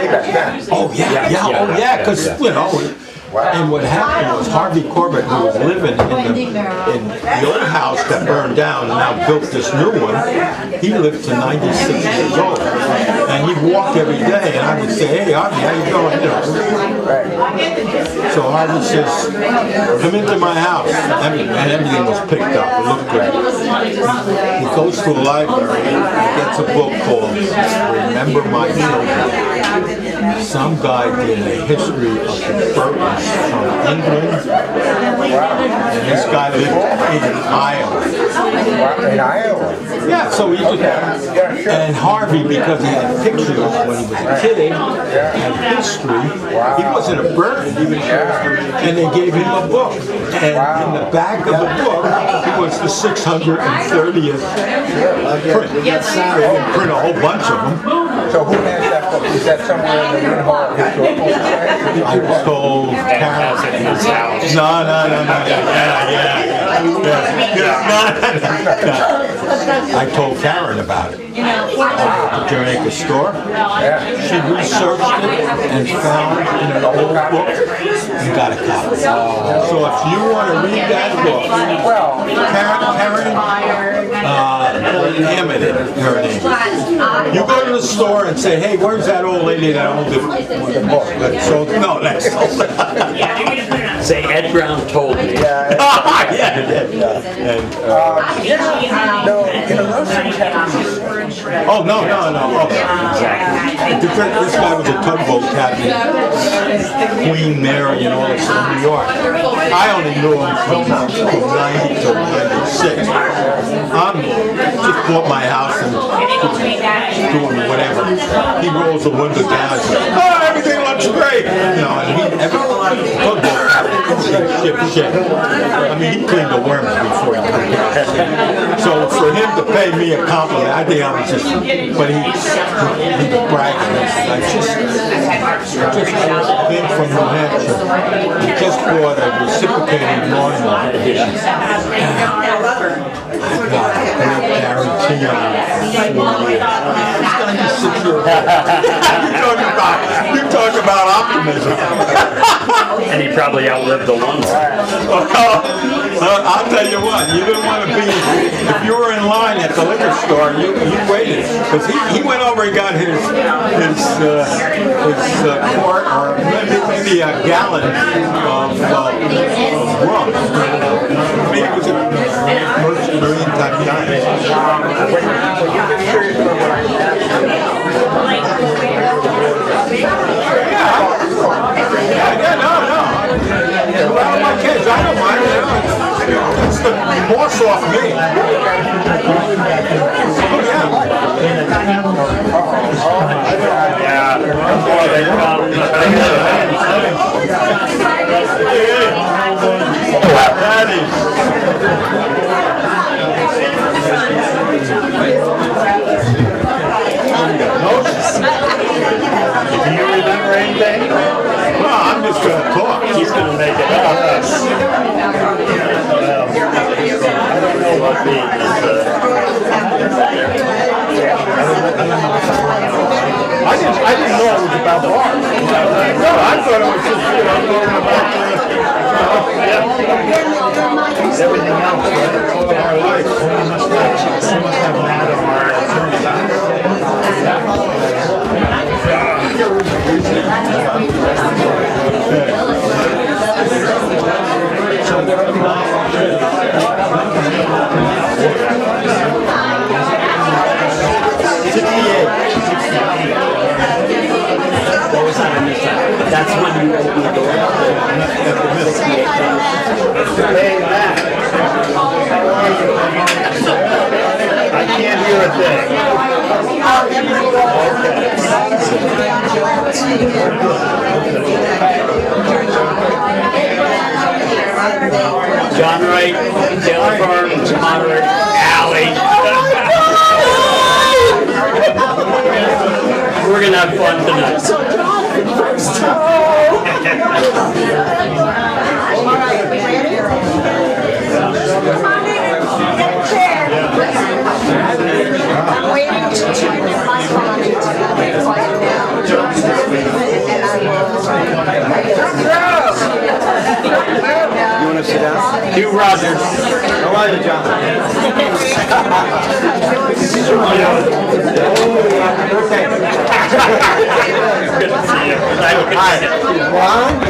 way back then. Oh yeah, because you know. And what happened was Harvey Corbett, who was living in the old house that burned down and now built this new one, he lived to 96 years old. And he'd walk every day, and I would say, hey, Harvey, how you doing? You know. So Harvey says, come into my house. And everything was picked up. It looked good. He goes to a library, he gets a book called Remember My Children. Some guy did a history of the Burtons from England. And this guy lived in Iowa. In Iowa? Yeah, so he just, and Harvey, because he had pictures when he was a kid, had history, he wasn't a Burton, and they gave him a book. And in the back of the book was the 630th print. They didn't print a whole bunch of them. So who has that book? Is that somewhere in the Green Hall Historical Society? I told Karen. I told Karen about it. At the Jamaica store. She researched it and found in an old book and got a copy. So if you want to read that book, Karen Hammond, her name. You go to the store and say, hey, where's that old lady that owned the book? So, no, that's say Ed Brown told me. Oh, no. Okay. Exactly. This guy was a tugboat captain, Queen Mary and all this in New York. I only knew him from 90 to 96. Just bought my house and doing whatever. He rolls the window down and says, oh, everything looks great. You know, and tugboat captain, ship. I mean, he cleaned the worms before he cleaned it. So for him to pay me a compliment, I think I was just, but he was bragging. I just came from New Hampshire. He just bought a reciprocating lawnmower. I've got a great guarantee on it. You talk about optimism. And he probably outlived the lawnmower. I'll tell you what, you didn't want to be, if you were in line at the liquor store, you waited. Because he went over and got his quart or maybe a gallon of rum. I mean, it was a Merchant type guy. Well, my kids, I don't mind. It's the boss off me. Do you remember anything? Well, I'm just going to talk. He's going to make it up. I don't know what the I didn't know it was about the art. No, I thought it was just, talking about everything else, right? Our life. We must have Madam Art. That's when you open the door. Hey, Matt. I can't hear a thing. John Wright, Taylor Farm, Moderate, Alley. We're going to have fun tonight. I'm waiting to turn in my body to be quiet now. You want to sit down? Hugh Rogers. How are you, John? Hi. Ron? Oh,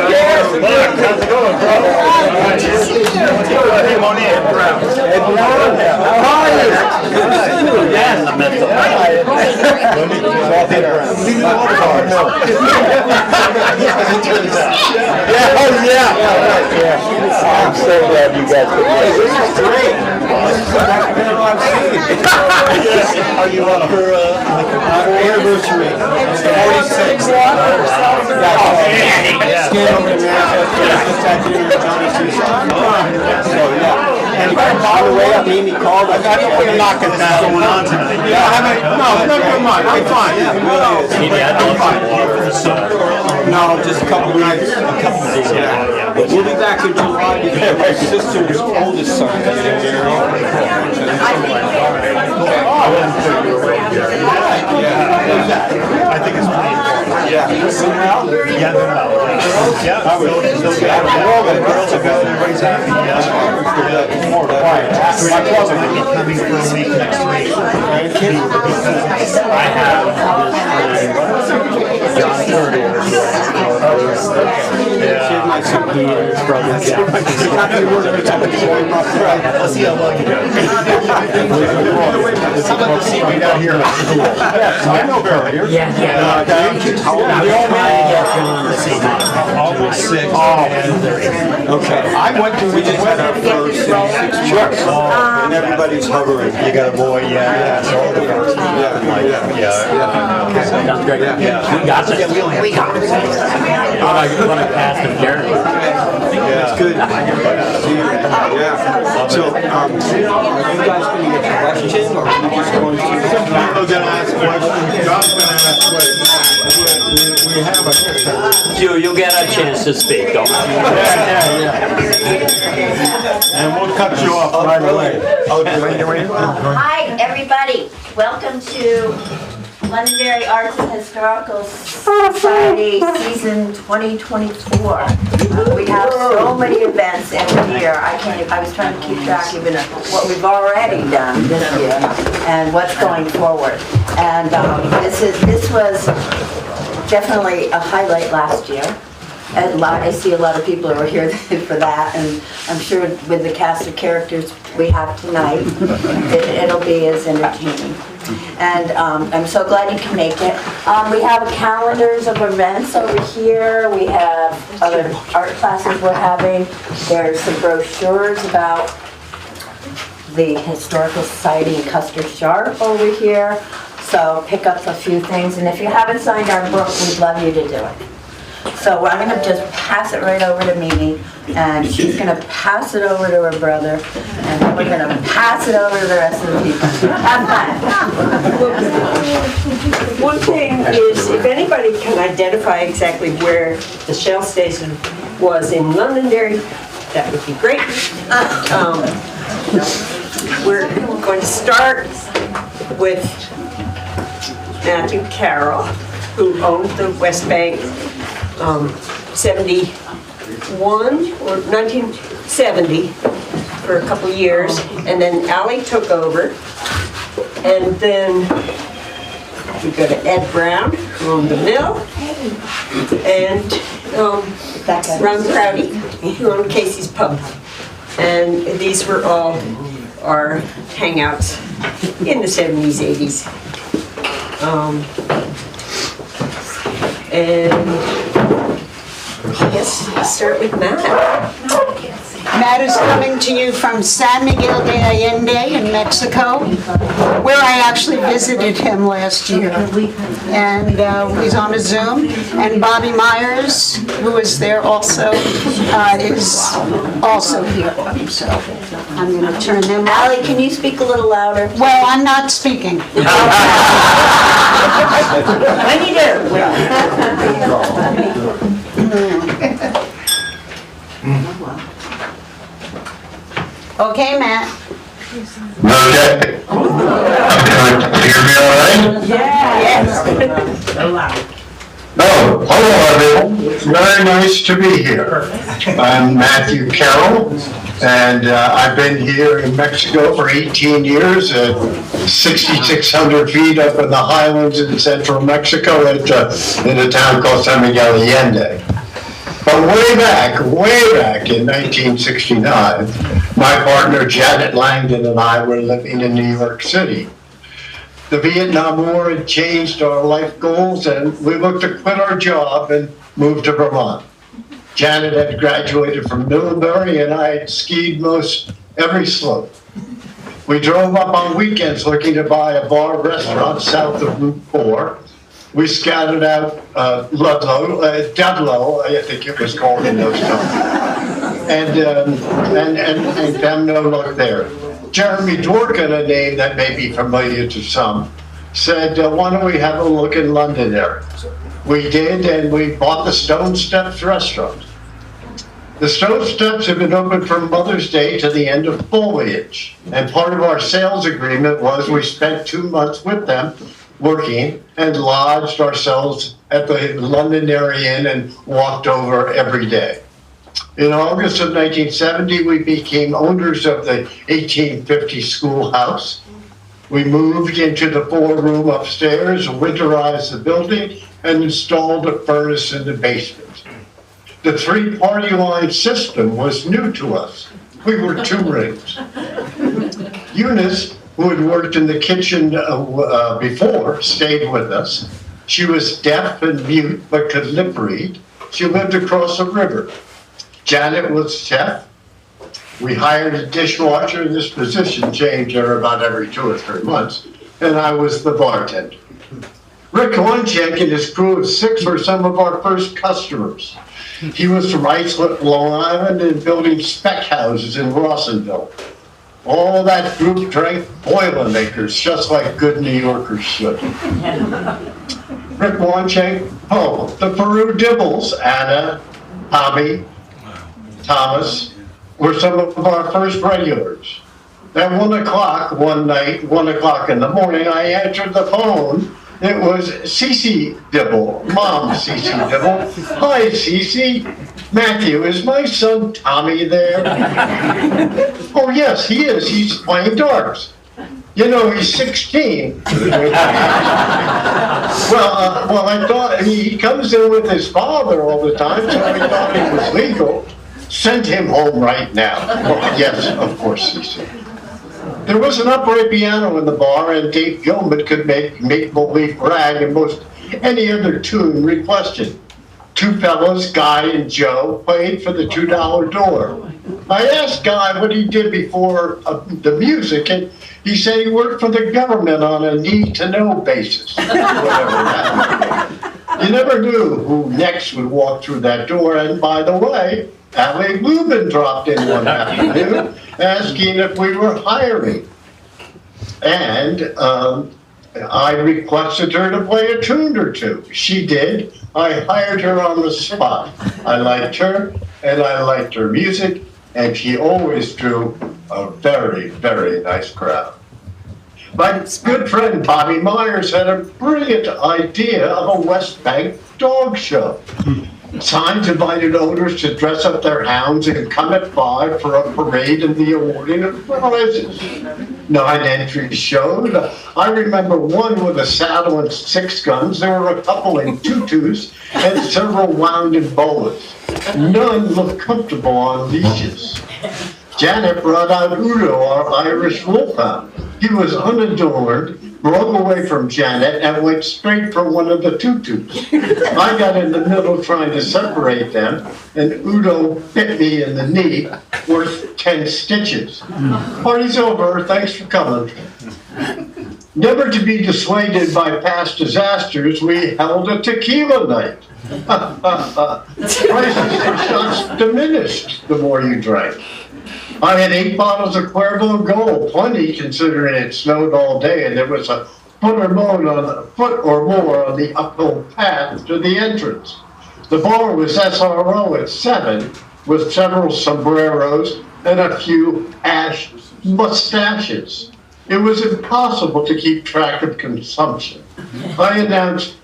yes. Look, how's it going, bro? Come on in, Brown. How are you? Yes, I met the Yeah, oh yeah. I'm so glad you guys could make it. This is great. Are you on for Our anniversary. 46. Skin over in Manchester. Just had dinner with Johnny Tucson. So, yeah. And on the way up, Amy called. I got to knock it down. Going on tonight. Yeah, I haven't. No, never mind. I'm fine. Yeah, it really is. No, just a couple of nights. A couple of days. Yeah. But we'll be back in July because my sister's oldest son is getting married. I think it's pretty important. Yeah. Yeah, they're well. Yeah, they'll get all the girls are good. Everybody's happy. Yeah. More quiet. My cousin might be coming for a week next week. Because I have John Curtis. She's my son Peter's brother. Let's see how long you go. How about the seat down here at school? Yes, I know Barry. Almost 6. Okay. I went to, we just had our first 6 months, and everybody's hovering. You got a boy, yeah. So all the girls. Sounds great. Yeah. We got this. We got it. When I passed the Gary. It's good. Yeah. So, are you guys going to get questions, or are you just going to? People gonna ask questions. God's gonna ask questions. We have a. You'll get a chance to speak, don't worry. And we'll cut you off right away. Hi, everybody. Welcome to Londonderry Arts and Historical Society Season 2024. We have so many events every year. I was trying to keep track even of what we've already done this year and what's going forward. And this was definitely a highlight last year. And I see a lot of people who are here for that, and I'm sure with the cast of characters we have tonight, it'll be as entertaining. And I'm so glad you can make it. We have calendars of events over here. We have other art classes we're having. There's some brochures about the Historical Society in Custer Sharp over here. So pick up a few things, and if you haven't signed our book, we'd love you to do it. So I'm going to just pass it right over to Mimi, and she's going to pass it over to her brother, and then we're going to pass it over to the rest of the people. Have fun. One thing is, if anybody can identify exactly where the Shell station was in Londonderry, that would be great. We're going to start with Matthew Carroll, who owned the West Bank 71 or 1970 for a couple years, and then Allie took over, and then we go to Ed Brown, who owned the mill, and Ron Prouty, who owned Casey's Pub. And these were all our hangouts in the 70s, 80s. And I guess we'll start with Matt. Matt is coming to you from San Miguel de Allende in Mexico, where I actually visited him last year. And he's on a Zoom. And Bobby Myers, who is there also, is also here. So I'm going to turn them on. Allie, can you speak a little louder? Well, I'm not speaking. When you Okay, Matt. Okay. Can you hear me all right? Yes. Oh, hello everyone. It's very nice to be here. I'm Matthew Carroll, and I've been here in Mexico for 18 years at 6,600 feet up in the highlands in central Mexico in a town called San Miguel Allende. But way back in 1969, my partner Janet Langdon and I were living in New York City. The Vietnam War had changed our life goals, and we looked to quit our job and move to Vermont. Janet had graduated from Londonderry, and I had skied most every slope. We drove up on weekends looking to buy a bar restaurant south of Route 4. We scouted out Dudlow, I think it was called in those times, and found no luck there. Jeremy Dworkin, a name that may be familiar to some, said, why don't we have a look in Londonderry? We did, and we bought the Stone Steps restaurant. The Stone Steps have been open from Mother's Day to the end of foliage, and part of our sales agreement was we spent 2 months with them working and lodged ourselves at the Londonderry Inn and walked over every day. In August of 1970, we became owners of the 1850 schoolhouse. We moved into the 4-room upstairs, winterized the building, and installed a furnace in the basement. The 3-party line system was new to us. We were 2 rings. Eunice, who had worked in the kitchen before, stayed with us. She was deaf and mute, but could lip read. She lived across the river. Janet was chef. We hired a dishwasher, and this position changed about every 2 or 3 months, and I was the bartender. Rick Lonchek and his crew of 6 were some of our first customers. He was from Islip, Long Island, and building spec houses in Rawsonville. All that group drank Boilermakers, just like good New Yorkers should. Rick Lonchek, the Peru Dibbles, Anna, Tommy, Thomas, were some of our first regulars. At 1 o'clock one night, 1 o'clock in the morning, I answered the phone. It was Cece Dibble, Mom Cece Dibble. Hi, Cece. Matthew, is my son Tommy there? Oh, yes, he is. He's playing darts. You know, he's 16. Well, I thought he comes in with his father all the time, so I thought it was legal. Send him home right now. Oh, yes, of course, Cece. There was an upright piano in the bar, and Dave Gilman could make believe rag and most any other tune requested. 2 fellows, Guy and Joe, played for the $2 door. I asked Guy what he did before the music, and he said he worked for the government on a need-to-know basis. Whatever that meant. You never knew who next would walk through that door, and by the way, Allie Lubin dropped in one afternoon asking if we were hiring. And I requested her to play a tune or 2. She did. I hired her on the spot. I liked her, and I liked her music, and she always drew a very, very nice crowd. My good friend Bobby Myers had a brilliant idea of a West Bank dog show. Signs invited owners to dress up their hounds and come at 5 for a parade and the awarding of prizes. 9 entries showed. I remember one with a saddle and 6 guns. There were a couple in tutus and several wound in boas. None looked comfortable on leashes. Janet brought out Udo, our Irish wolfhound. He was unadorned, broke away from Janet, and went straight for one of the tutus. I got in the middle trying to separate them, and Udo bit me in the knee, worth 10 stitches. Party's over, thanks for coming. Never to be dissuaded by past disasters, we held a tequila night. Prices for shots diminished the more you drank. I had 8 bottles of Cuervo Gold, plenty considering it snowed all day and there was a foot or more on the uphill path to the entrance. The bar was SRO at 7 with several sombreros and a few ash mustaches. It was impossible to keep track of consumption. I announced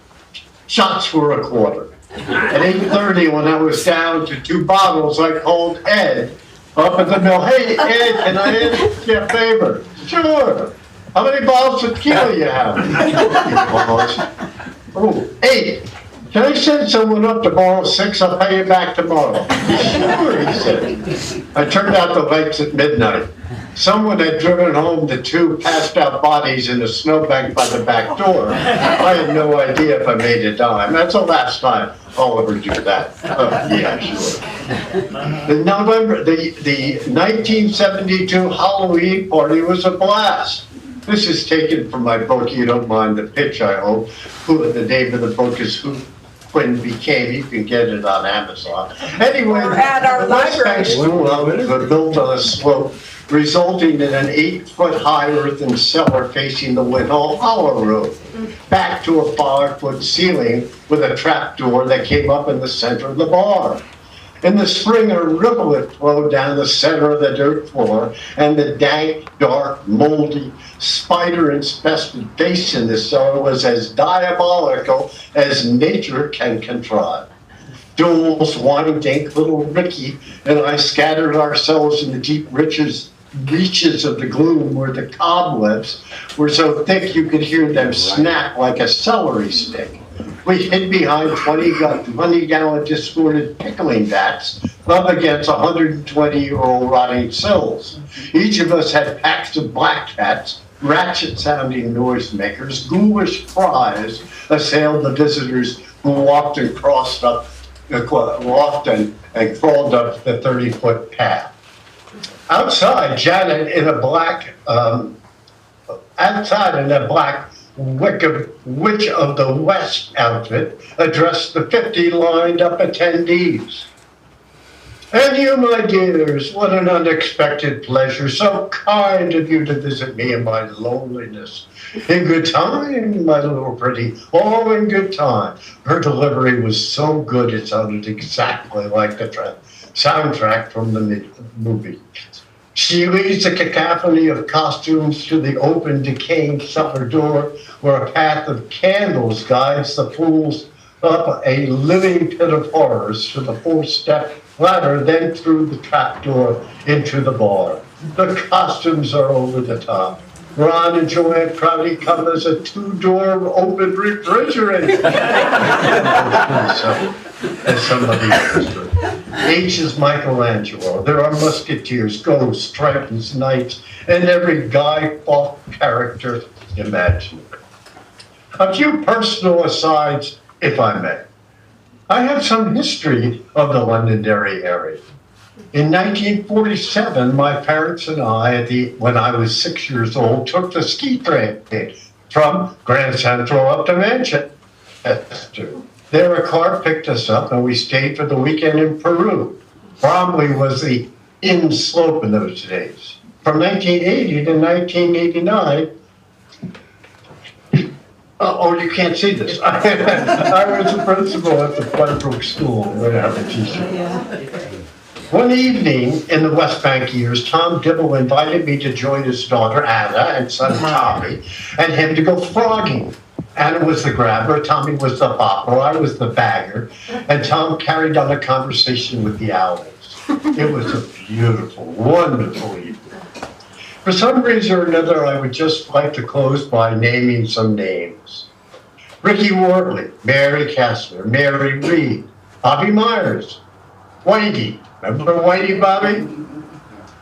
shots were a quarter. At 8:30, when I was down to 2 bottles, I called Ed up at the mill. Hey, Ed, can I ask you a favor? Sure. How many bottles of tequila you have? Oh, 8. Can I send someone up to borrow 6? I'll pay you back tomorrow. Sure, he said. I turned out the lights at midnight. Someone had driven home the 2 passed out bodies in a snowbank by the back door. I had no idea if I made a dime. That's the last time I'll ever do that. Yeah, sure. The 1972 Halloween party was a blast. This is taken from my book, You Don't Mind the Pitch, I hope. The name of the book is Who Quinn Became. You can get it on Amazon. Anyway, Or at our the West library. Bank School was built on a slope, resulting in an 8-foot-high earthen cellar facing the Whitehall Hollow Road, back to a 5-foot ceiling with a trap door that came up in the center of the bar. In the spring, a rivulet flowed down the center of the dirt floor, and the dank, dark, moldy, spider-infested face in the cellar was as diabolical as nature can contrive. Jules, Wine Dink, little Ricky, and I scattered ourselves in the deep reaches of the gloom where the cobwebs were so thick you could hear them snap like a celery stick. We hid behind 20-gallon distorted pickling vats up against 120-year-old rotting sills. Each of us had packs of black cats, ratchet-sounding noisemakers, ghoulish cries assailed the visitors who walked and crawled up the 30-foot path. Outside, Janet in a black Witch of the West outfit addressed the 50 lined up attendees. And you, my dears, what an unexpected pleasure. So kind of you to visit me in my loneliness. In good time, my little pretty, all in good time. Her delivery was so good it sounded exactly like the soundtrack from the movie. She leads a cacophony of costumes to the open, decaying cellar door where a path of candles guides the fools up a living pit of horrors to the 4-step ladder, then through the trapdoor into the bar. The costumes are over the top. Ron and Joanne proudly come as a 2-door open refrigerator. As somebody understood. H is Michelangelo. There are musketeers, ghosts, dragons, knights, and every Guy Fawkes character imaginable. A few personal asides, if I may. I have some history of the Londonderry area. In 1947, my parents and I, when I was 6 years old, took the ski train from Grand Central up to Manchester. There, a car picked us up, and we stayed for the weekend in Peru. Bromley was the in slope in those days. From 1980 to 1989, you can't see this. I was the principal at the Floodbrook School, whatever teacher. One evening in the West Bank years, Tom Dibble invited me to join his daughter Anna and son Tommy and him to go frogging. Anna was the grabber, Tommy was the bopper, I was the bagger, and Tom carried on a conversation with the owls. It was a beautiful, wonderful evening. For some reason or another, I would just like to close by naming some names. Ricky Wortley, Mary Kessler, Mary Reed, Bobby Myers, Whitey. Remember Whitey, Bobby?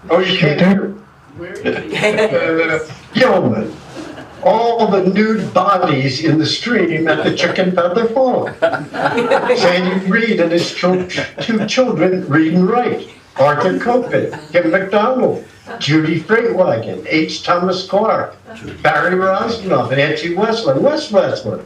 Oh, you can't hear? Gilman. All the nude bodies in the stream at the Chicken Feather Farm. Sandy Reed and his 2 children, Reed and Wright. Arthur Copen, Kim McDonald, Judy Freightwagon, H. Thomas Clark, Barry Rosnoff, Nancy Westland, Wes Westland,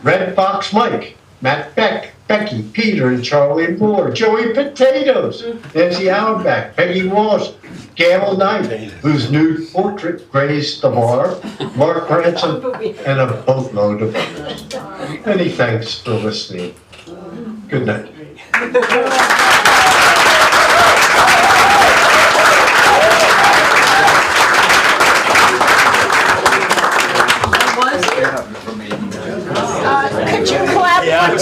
Red Fox Mike, Matt Beck, Becky, Peter, and Charlie Moore, Joey Potatoes, Nancy Auerbach, Peggy Walsh, Gail Knight, whose nude portrait graced the bar, Mark Ransom, and a boatload of others. Many thanks for listening. Good night. Could you clap for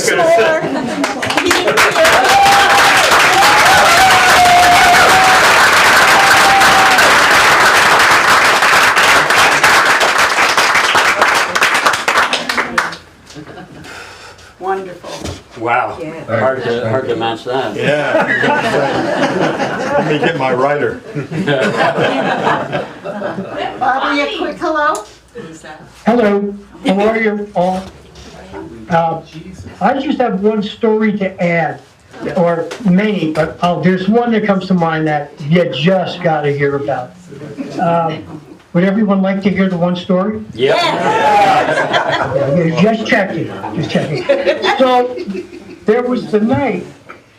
Wonderful. Wow. Hard to match that. Yeah. Let me get my writer. Bobby, a quick hello? Hello, how are you all? I just have one story to add, or many, but there's one that comes to mind that you just gotta hear about. Would everyone like to hear the one story? Yep. Yeah, just checking. So, there was the night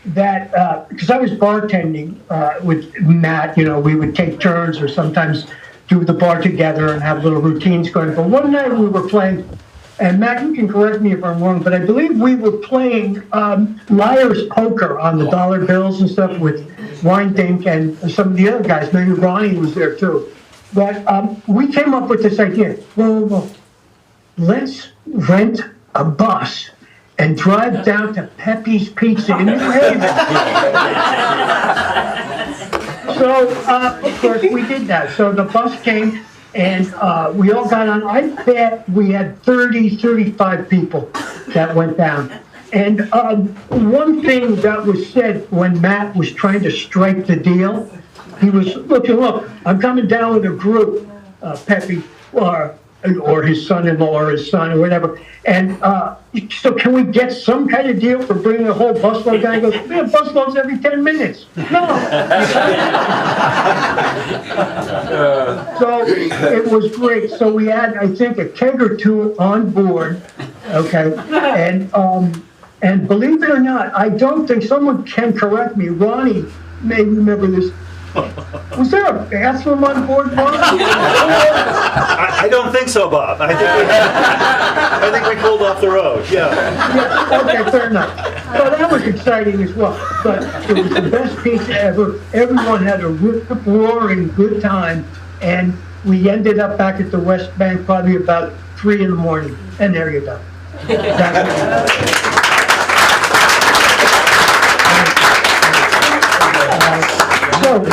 that, because I was bartending with Matt, we would take turns or sometimes do the bar together and have little routines going. But one night we were playing, and Matt, you can correct me if I'm wrong, but I believe we were playing liar's poker on the dollar bills and stuff with Windink and some of the other guys. Maybe Ronnie was there too. But we came up with this idea. Well, let's rent a bus and drive down to Pepe's Pizza in New Haven. So, of course, we did that. So the bus came, and we all got on. I bet we had 35 people that went down. And one thing that was said when Matt was trying to strike the deal, he was, look, I'm coming down with a group, Pepe, or his son-in-law or his son or whatever. And so can we get some kind of deal for bringing a whole busload down? He goes, we have busloads every 10 minutes. No. So it was great. So we had, I think, a keg or two on board, okay? And believe it or not, I don't think, someone can correct me, Ronnie may remember this. Was there a bathroom on board, Bob? I don't think so, Bob. I think we pulled off the road, yeah. Okay, fair enough. So that was exciting as well. But it was the best pizza ever. Everyone had a roaring good time. And we ended up back at the West Bank probably about 3 in the morning. And there you go. So,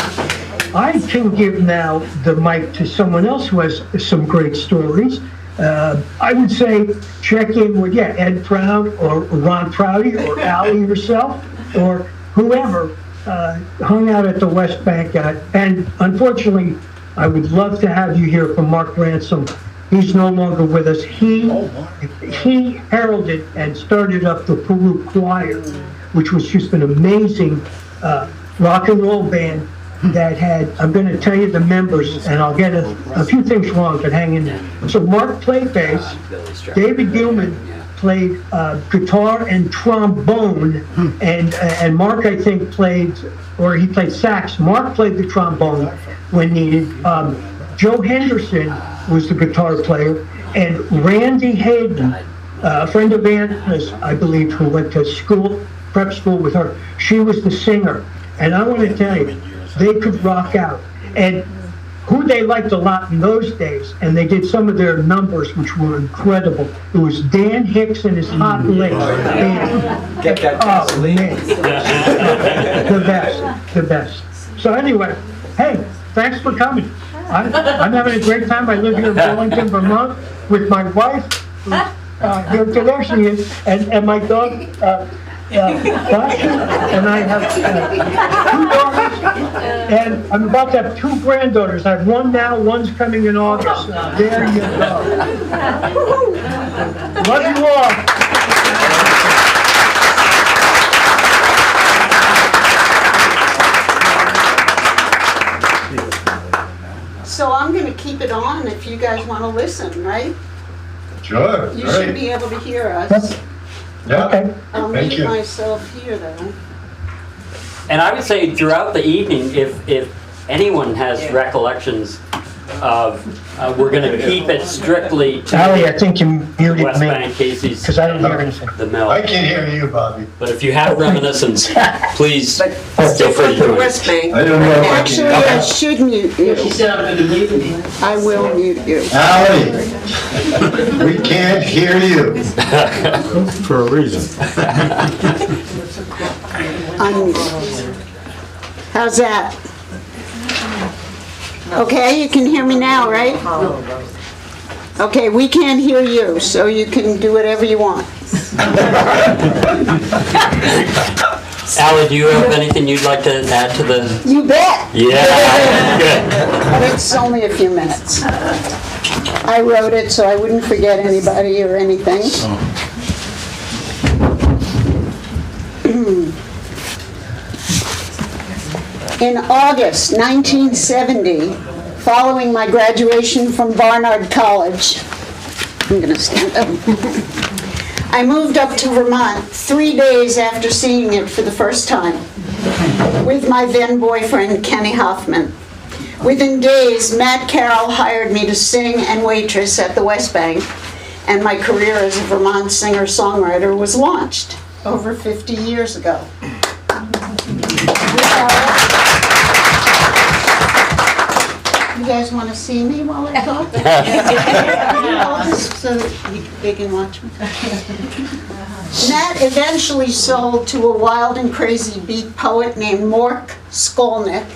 I can give now the mic to someone else who has some great stories. I would say check in with, Ed Proud or Ron Prouty or Allie yourself or whoever hung out at the West Bank. And unfortunately, I would love to have you hear from Mark Ransom. He's no longer with us. He heralded and started up the Peru Choir, which was just an amazing rock and roll band that had, I'm going to tell you the members, and I'll get a few things wrong, but hang in there. So Mark played bass, David Gilman played guitar and trombone, and Mark, I think, played sax. Mark played the trombone when needed. Joe Henderson was the guitar player, and Randy Hayden, a friend of Anna's, I believe, who went to school, prep school with her, she was the singer. And I want to tell you, they could rock out. And who they liked a lot in those days, and they did some of their numbers, which were incredible. It was Dan Hicks and his Hot Licks band. Get that gasoline. The best. So anyway, hey, thanks for coming. I'm having a great time. I live here in Burlington, Vermont, with my wife, here today she is, and my dog, Dasha, and I have 2 daughters, and I'm about to have 2 granddaughters. I have one now, one's coming in August. There you go. Love you all. So I'm going to keep it on if you guys want to listen, right? Sure, You should be able to hear us. Yeah, Okay. I'll thank mute you. myself here, though. And I would say throughout the evening, if anyone has recollections of, we're going to keep it strictly to Ally, I think you muted West me, Bank, Casey's, because I don't hear anything. the mill. I can hear you, Bobby. But if you have reminiscence, please But feel free to the join. West Bank. I don't know if I Actually, can. I should mute you. I will mute you. Ally, we can't hear you. For a reason. Unmute. How's that? Okay, you can hear me now, right? Okay, we can't hear you, so you can do whatever you want. Ally, do you have anything you'd like to add to the? You bet. Yeah, good. But it's only a few minutes. I wrote it so I wouldn't forget anybody or anything. In August 1970, following my graduation from Barnard College, I'm going to stand up. I moved up to Vermont 3 days after seeing it for the first time with my then boyfriend, Kenny Hoffman. Within days, Matt Carroll hired me to sing and waitress at the West Bank, and my career as a Vermont singer-songwriter was launched over 50 years ago. You guys want to see me while I talk? Just so that they can watch me. Matt eventually sold to a wild and crazy beat poet named Mork Skolnick,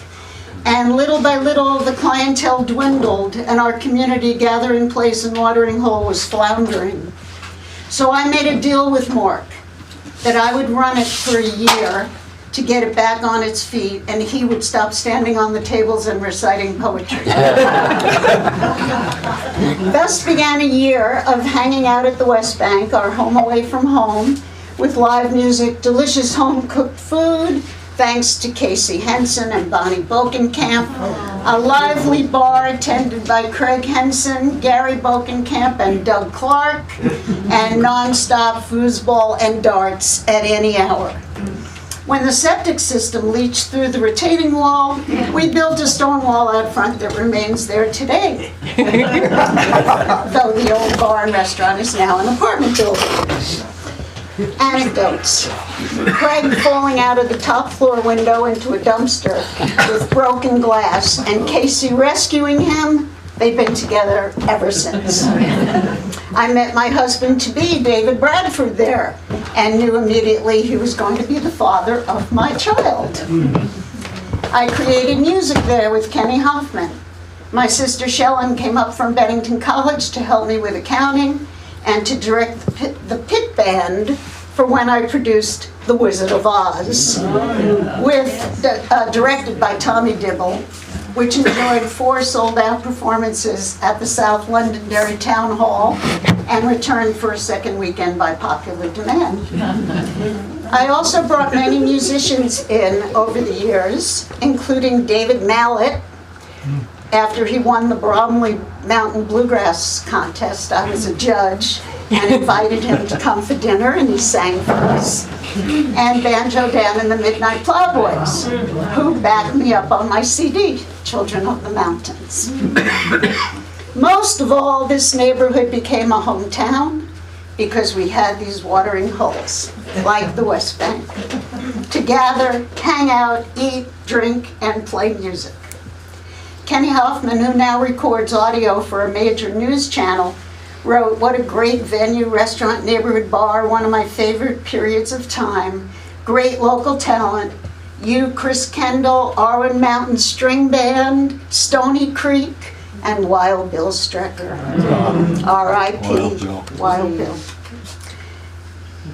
and little by little the clientele dwindled and our community gathering place in Watering Hole was floundering. So I made a deal with Mork that I would run it for a year to get it back on its feet, and he would stop standing on the tables and reciting poetry. Thus began a year of hanging out at the West Bank, our home away from home, with live music, delicious home-cooked food, thanks to Casey Henson and Bonnie Bokenkamp, a lively bar attended by Craig Henson, Gary Bokenkamp, and Doug Clark, and non-stop foosball and darts at any hour. When the septic system leached through the retaining wall, we built a stone wall out front that remains there today. Though the old bar and restaurant is now an apartment building. Anecdotes. Craig falling out of the top floor window into a dumpster with broken glass, and Casey rescuing him. They've been together ever since. I met my husband-to-be, David Bradford, there, and knew immediately he was going to be the father of my child. I created music there with Kenny Hoffman. My sister Shellen came up from Bennington College to help me with accounting and to direct the pit band for when I produced The Wizard of Oz, directed by Tommy Dibble, which enjoyed 4 sold-out performances at the South Londonderry Town Hall and returned for a second weekend by popular demand. I also brought many musicians in over the years, including David Mallet. After he won the Bromley Mountain Bluegrass Contest, I was a judge and invited him to come for dinner, and he sang for us. And Banjo Dan and the Midnight Plowboys, who backed me up on my CD, Children of the Mountains. Most of all, this neighborhood became a hometown because we had these watering holes, like the West Bank, to gather, hang out, eat, drink, and play music. Kenny Hoffman, who now records audio for a major news channel, wrote, "What a great venue, restaurant, neighborhood bar, one of my favorite periods of time. Great local talent. You, Chris Kendall, Arwen Mountain String Band, Stony Creek, and Wild Bill Strecker." R.I.P. Wild Bill.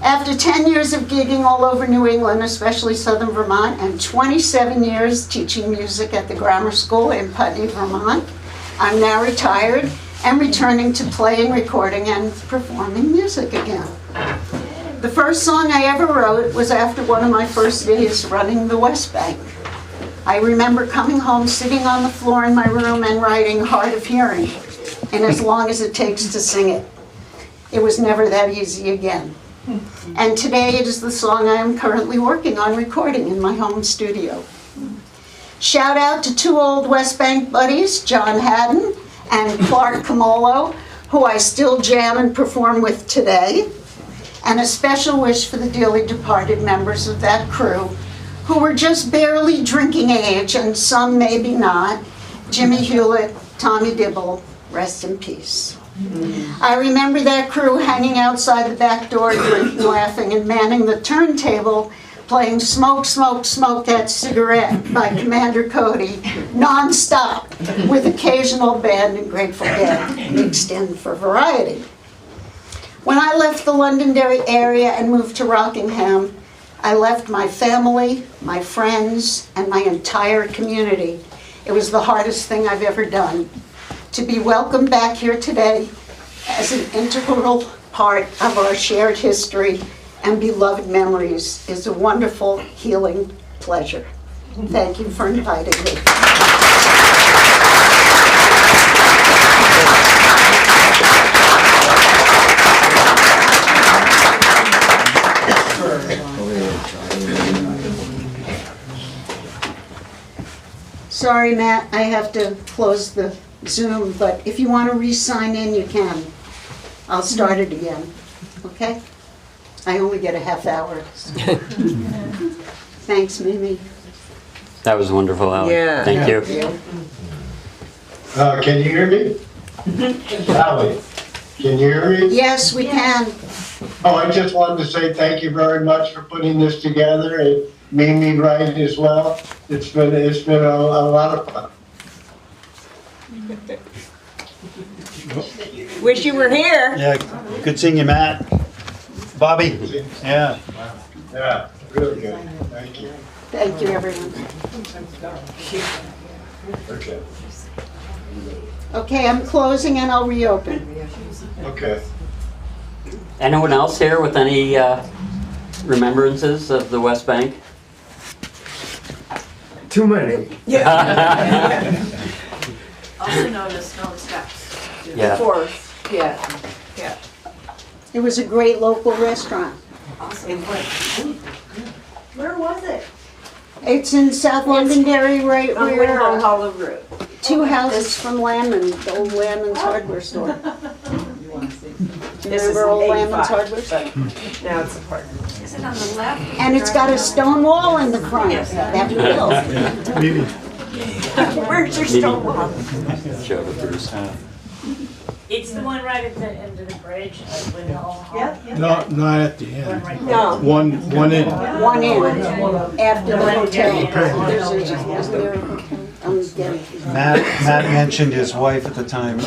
After 10 years of gigging all over New England, especially southern Vermont, and 27 years teaching music at the grammar school in Putney, Vermont, I'm now retired and returning to playing, recording, and performing music again. The first song I ever wrote was after one of my first days running the West Bank. I remember coming home, sitting on the floor in my room and writing Hard of Hearing, and As Long as It Takes to Sing It. It was never that easy again. And today it is the song I am currently working on recording in my home studio. Shout out to 2 old West Bank buddies, John Haddon and Clark Camolo, who I still jam and perform with today. And a special wish for the dearly departed members of that crew, who were just barely drinking age, and some maybe not. Jimmy Hewlett, Tommy Dibble, rest in peace. I remember that crew hanging outside the back door, drinking, laughing, and manning the turntable, playing Smoke, Smoke, Smoke That Cigarette by Commander Cody, non-stop, with occasional band and Grateful Dead mixed in for variety. When I left the Londonderry area and moved to Rockingham, I left my family, my friends, and my entire community. It was the hardest thing I've ever done. To be welcomed back here today as an integral part of our shared history and beloved memories is a wonderful, healing pleasure. Thank you for inviting me. Sorry, Matt, I have to close the Zoom, but if you want to re-sign in, you can. I'll start it again, okay? I only get a half hour. So. Thanks, Mimi. That was wonderful, Alan. Yeah. Thank you. Can you hear me? Sally, can you hear me? Yes, we can. Oh, I just wanted to say thank you very much for putting this together, and Mimi right as well. It's been a lot of fun. Wish you were here. Yeah, good seeing you, Matt. Bobby? Yeah. Yeah, really good. Thank you. Thank you, everyone. Okay. Okay, I'm closing and I'll reopen. Okay. Anyone else here with any remembrances of the West Bank? Too many. Also known as Stone Steps. Yeah. Fourth, yeah. It was a great local restaurant. Where was it? It's in South Londonderry, right On where Winhall Hollow Road. 2 houses from Landman, the old Landman's hardware store. This is Remember old 85, Landman's hardware store? but now it's a park. Is it on the left? And it's got a stone wall in the front. That will. Where's your stone wall? Show to Bruce. It's the one right at the end of the bridge, Winhall Hall. Yep. No, not at the end. No. One in. One in, after the hotel. Is there a hotel? I'm getting. Matt mentioned his wife at the time,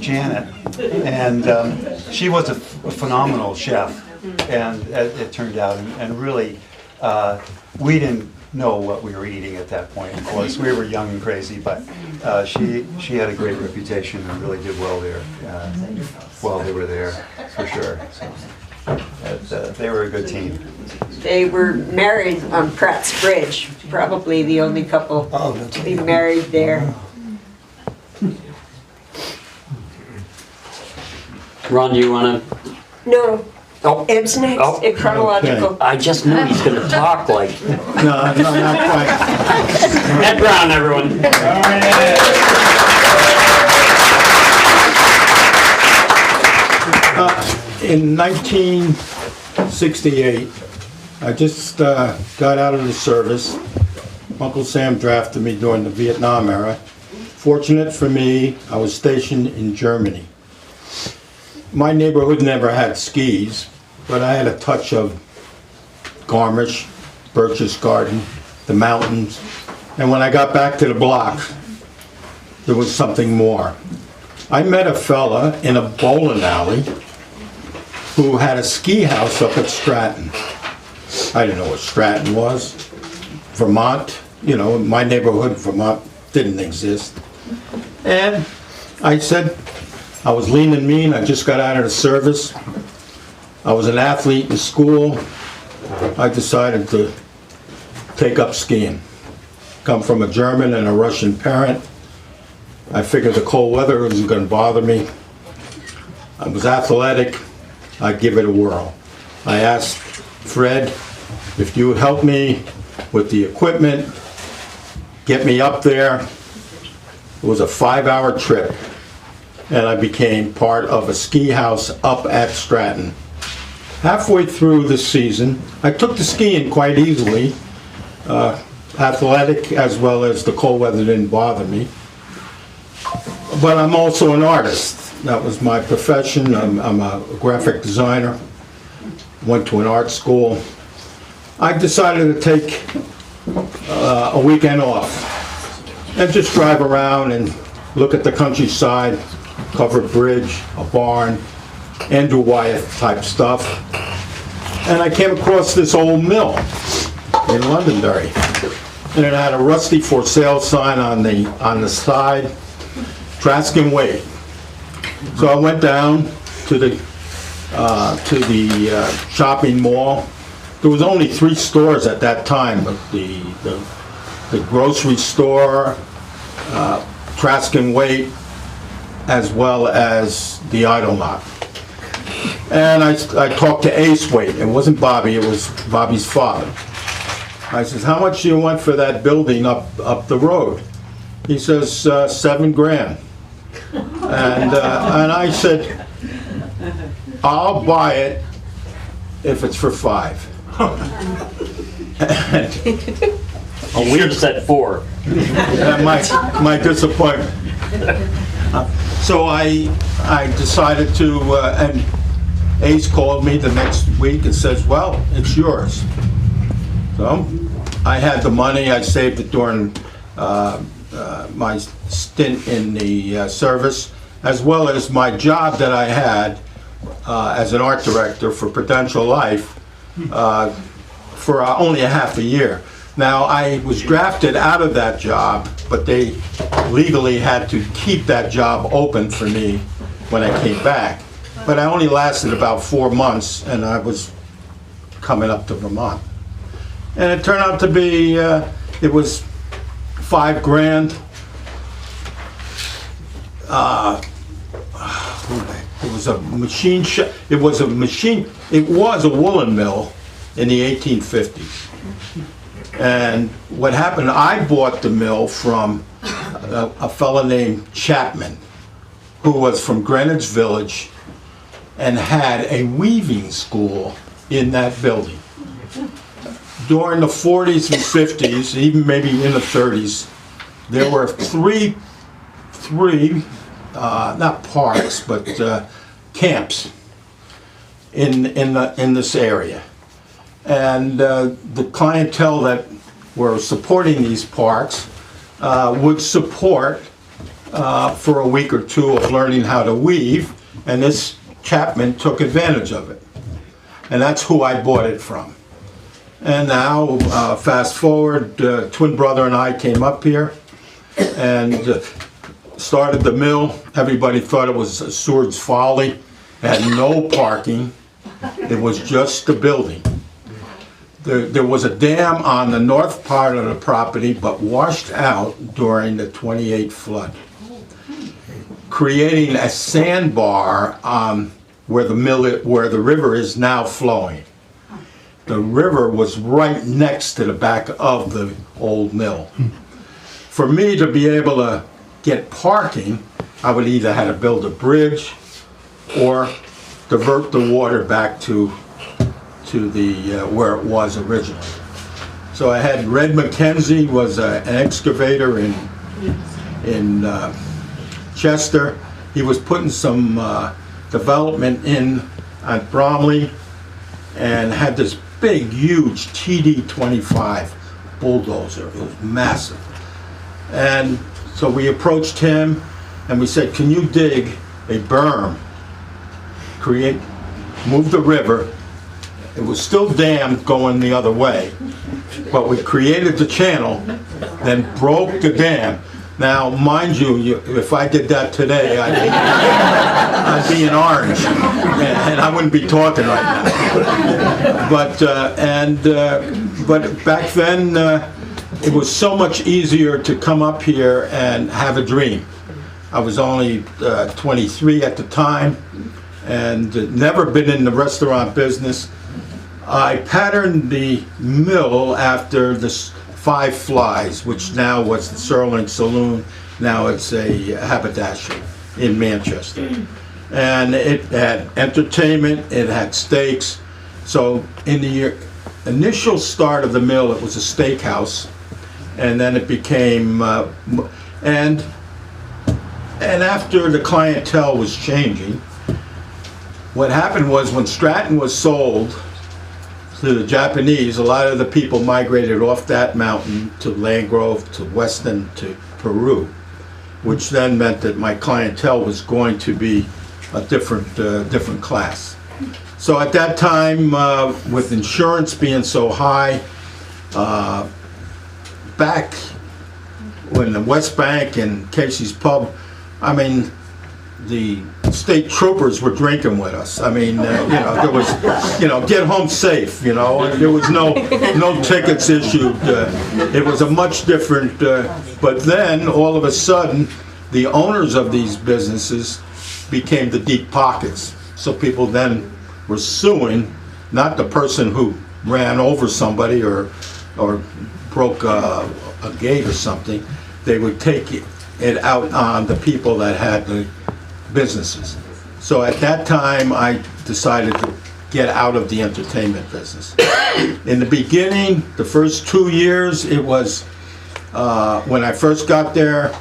Janet, and she was a phenomenal chef, and it turned out, and really, we didn't know what we were eating at that point. Of course, we were young and crazy, but she had a great reputation and really did well there while they were there, for sure. They were a good team. They were married on Pratt's Bridge, probably the only couple to be married there. Ron, do you want to? No, Oh, Ed's next, Oh. in chronological. I just knew he's going to talk like No, not quite. Ed Brown, everyone. In 1968, I just got out of the service. Uncle Sam drafted me during the Vietnam era. Fortunate for me, I was stationed in Germany. My neighborhood never had skis, but I had a touch of Garmisch, Birch's Garden, the mountains. And when I got back to the block, there was something more. I met a fella in a bowling alley who had a ski house up at Stratton. I didn't know what Stratton was. Vermont, you know, my neighborhood, Vermont, didn't exist. And I said, I was lean and mean, I just got out of the service. I was an athlete in school. I decided to take up skiing. Come from a German and a Russian parent. I figured the cold weather wasn't going to bother me. I was athletic. I'd give it a whirl. I asked Fred if you would help me with the equipment, get me up there. It was a 5-hour trip. and I became part of a ski house up at Stratton. Halfway through the season, I took to skiing quite easily. Athletic as well as the cold weather didn't bother me. But I'm also an artist. That was my profession. I'm a graphic designer. Went to an art school. I decided to take a weekend off and just drive around and look at the countryside, covered bridge, a barn, Andrew Wyeth type stuff. And I came across this old mill in Londonderry. And it had a rusty for sale sign on the side, Trask and Wade. So I went down to the shopping mall. There was only 3 stores at that time, but the grocery store, Trask and Wade, as well as the Idle Lot. And I talked to Ace Wade. It wasn't Bobby, it was Bobby's father. I says, how much do you want for that building up the road? He says, $7 grand. And I said, I'll buy it if it's for 5. You should have said 4. My disappointment. So I decided to, and Ace called me the next week and says, well, it's yours. So I had the money, I saved it during my stint in the service, as well as my job that I had as an art director for Prudential Life for only a half a year. Now, I was drafted out of that job, but they legally had to keep that job open for me when I came back. But I only lasted about 4 months, and I was coming up to Vermont. And it turned out to be, it was $5 grand. It was a machine shop. It was a woolen mill in the 1850s. And what happened, I bought the mill from a fellow named Chapman, who was from Greenwich Village and had a weaving school in that building. During the 40s and 50s, even maybe in the 30s, there were three not parks, but camps in this area. And the clientele that were supporting these parks would support for a week or 2 of learning how to weave, and this Chapman took advantage of it. And that's who I bought it from. And now, fast forward, twin brother and I came up here and started the mill. Everybody thought it was a Seward's Folly. It had no parking. It was just the building. There was a dam on the north part of the property, but washed out during the 28 flood, creating a sandbar where the river is now flowing. The river was right next to the back of the old mill. For me to be able to get parking, I would either have to build a bridge or divert the water back to the where it was originally. So I had Red McKenzie, was an excavator in Chester. He was putting some development in at Bromley and had this big, huge TD-25 bulldozer. It was massive. And so we approached him and we said, can you dig a berm, move the river? It was still dammed going the other way, but we created the channel, then broke the dam. Now, mind you, if I did that today, I'd be in orange, and I wouldn't be talking right now. But back then, it was so much easier to come up here and have a dream. I was only 23 at the time, and never been in the restaurant business. I patterned the mill after the Five Flies, which now was the Serling Saloon. Now it's a haberdashery. in Manchester. And it had entertainment, it had steaks. So in the initial start of the mill, it was a steakhouse, and then it became, and after the clientele was changing, what happened was when Stratton was sold to the Japanese, a lot of the people migrated off that mountain to Landgrove, to Weston, to Peru, which then meant that my clientele was going to be a different class. So at that time, with insurance being so high, back when the West Bank and Casey's Pub, I mean, the state troopers were drinking with us. I mean, there was, get home safe, there was no tickets issued. It was a much different, but then all of a sudden, the owners of these businesses became the deep pockets. So people then were suing, not the person who ran over somebody or broke a gate or something. They would take it out on the people that had the businesses. So at that time, I decided to get out of the entertainment business. In the beginning, the first 2 years, it was, when I first got there,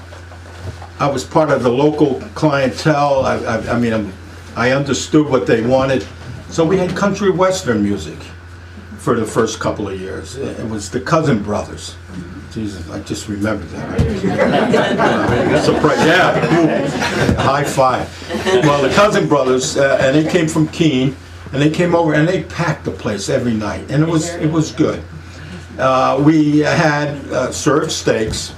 I was part of the local clientele. I mean, I understood what they wanted. So we had country western music for the first couple of years. It was the Cousin Brothers. Jesus, I just remembered that. Surprise! Yeah, high five. Well, the Cousin Brothers, and they came from Keene, and they came over and they packed the place every night, and it was good. We had served steaks.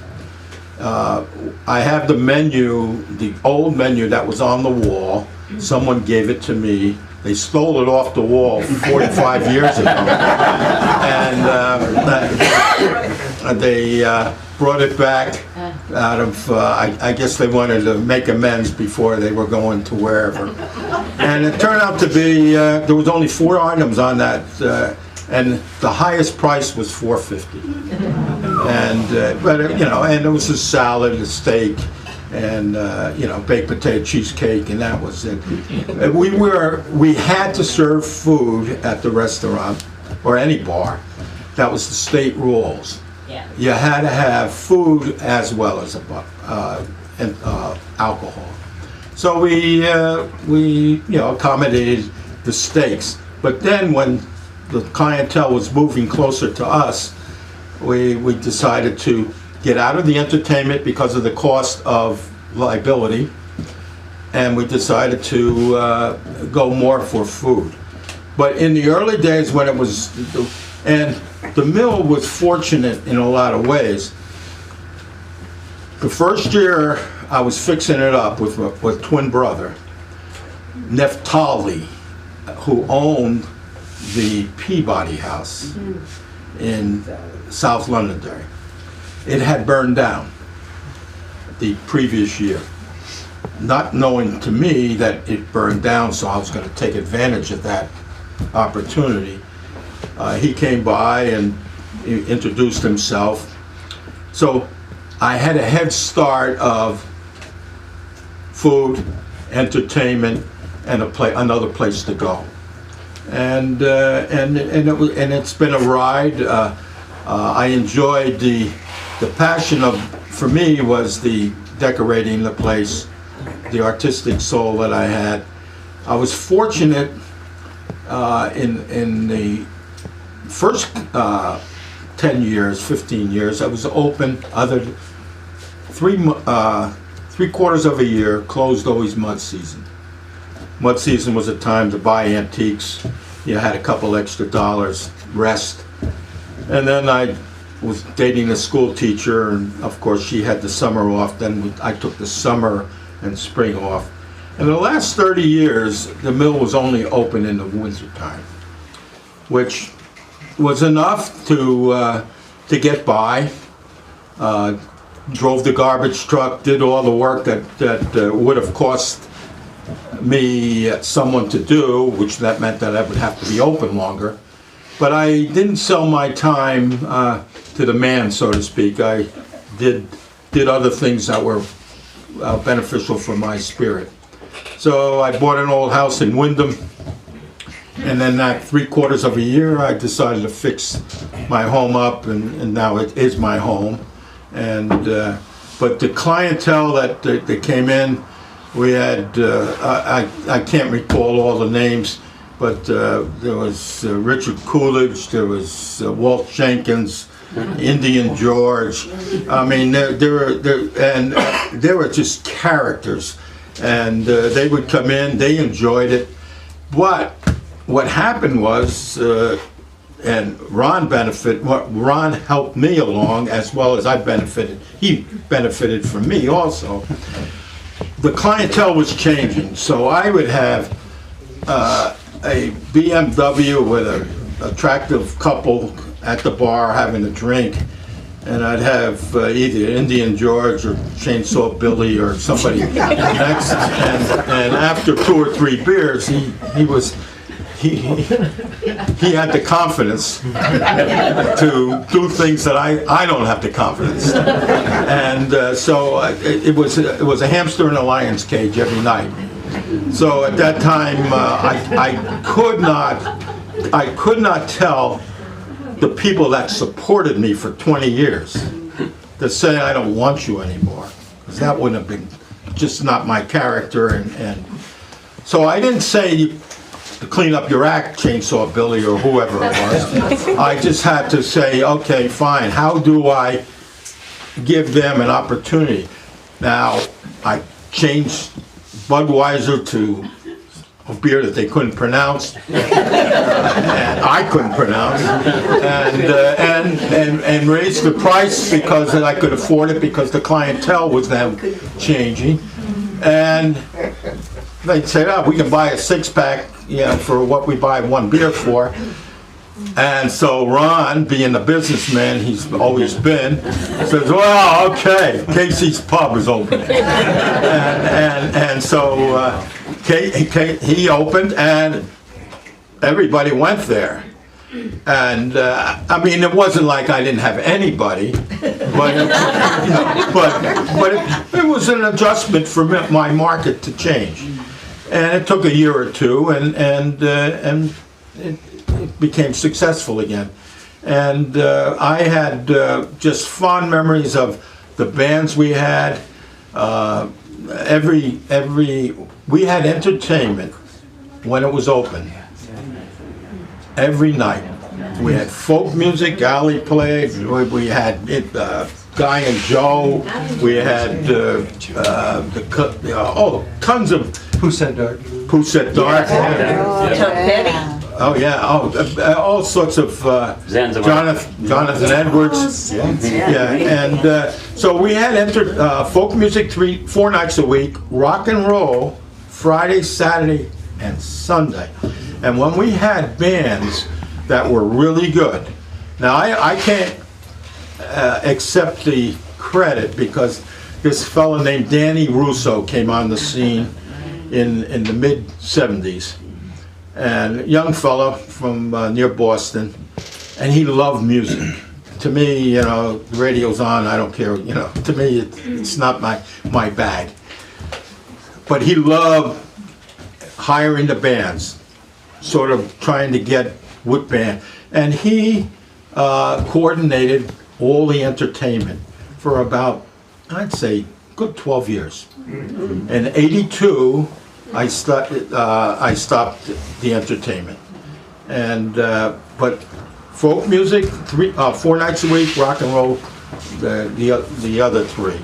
I have the menu, the old menu that was on the wall. Someone gave it to me. They stole it off the wall 45 years ago, and they brought it back out of, I guess they wanted to make amends before they were going to wherever. And it turned out to be, there was only 4 items on that, and the highest price was $4.50. And, but and it was a salad, a steak, and baked potato cheesecake, and that was it. We had to serve food at the restaurant or any bar. That was the state rules. Yeah. You had to have food as well as alcohol. So we accommodated the steaks. But then when the clientele was moving closer to us, we decided to get out of the entertainment because of the cost of liability, and we decided to go more for food. But in the early days when it was, and the mill was fortunate in a lot of ways. The first year I was fixing it up with twin brother, Neftali, who owned the Peabody House in South Londonderry. It had burned down the previous year. Not knowing to me that it burned down, so I was going to take advantage of that opportunity. He came by and introduced himself. So I had a head start of food, entertainment, and another place to go. And it's been a ride. I enjoyed the passion for me was the decorating the place, the artistic soul that I had. I was fortunate in the first 10 years, 15 years, I was open other 3/4 of a year, closed always mud season. Mud season was a time to buy antiques. You had a couple extra dollars, rest. And then I was dating a school teacher, and of course she had the summer off. Then I took the summer and spring off. In the last 30 years, the mill was only open in the winter time, which was enough to get by. Drove the garbage truck, did all the work that would have cost me someone to do, which that meant that I would have to be open longer. But I didn't sell my time to the man, so to speak. I did other things that were beneficial for my spirit. So I bought an old house in Wyndham, and then that 3/4 of a year, I decided to fix my home up, and now it is my home. And but the clientele that came in, we had, I can't recall all the names, but there was Richard Coolidge, there was Walt Jenkins, Indian George. I mean, they were just characters, and they would come in, they enjoyed it. But what happened was, and Ron helped me along as well as I benefited. He benefited from me also. The clientele was changing, so I would have a BMW with an attractive couple at the bar having a drink, and I'd have either Indian George or Chainsaw Billy or somebody next, and after 2 or 3 beers, he had the confidence to do things that I don't have the confidence. And so it was a hamster in a lion's cage every night. So at that time, I could not tell the people that supported me for 20 years to say I don't want you anymore, because that wouldn't have been just not my character. And so I didn't say to clean up your act, Chainsaw Billy or whoever it was. I just had to say, okay, fine, how do I give them an opportunity? Now, I changed Budweiser to a beer that they couldn't pronounce, and I couldn't pronounce, and raised the price because I could afford it, because the clientele was now changing. And they'd say, oh, we can buy a 6-pack, for what we buy 1 beer for. And so Ron, being the businessman he's always been, says, well, okay, Casey's Pub is opening. And so he opened, and everybody went there. And I mean, it wasn't like I didn't have anybody, but it was an adjustment for my market to change. And it took a year or two, and it became successful again. And I had just fond memories of the bands we had. We had entertainment when it was open every night. We had folk music, Galley played. We had Guy and Joe. We had tons of Pusset Dark. Tom Petty. Oh yeah, all sorts of Jonathan Edwards. Yeah, and so we had entered folk music 4 nights a week, rock and roll Friday, Saturday, and Sunday. And when we had bands that were really good, now I can't accept the credit, because this fellow named Danny Russo came on the scene in the mid-'70s. And a young fellow from near Boston, and he loved music. To me, the radio's on, I don't care, to me it's not my bag. But he loved hiring the bands, sort of trying to get what band. And he coordinated all the entertainment for about, I'd say, good 12 years. In '82, I stopped the entertainment, and but folk music 4 nights a week, rock and roll the other 3,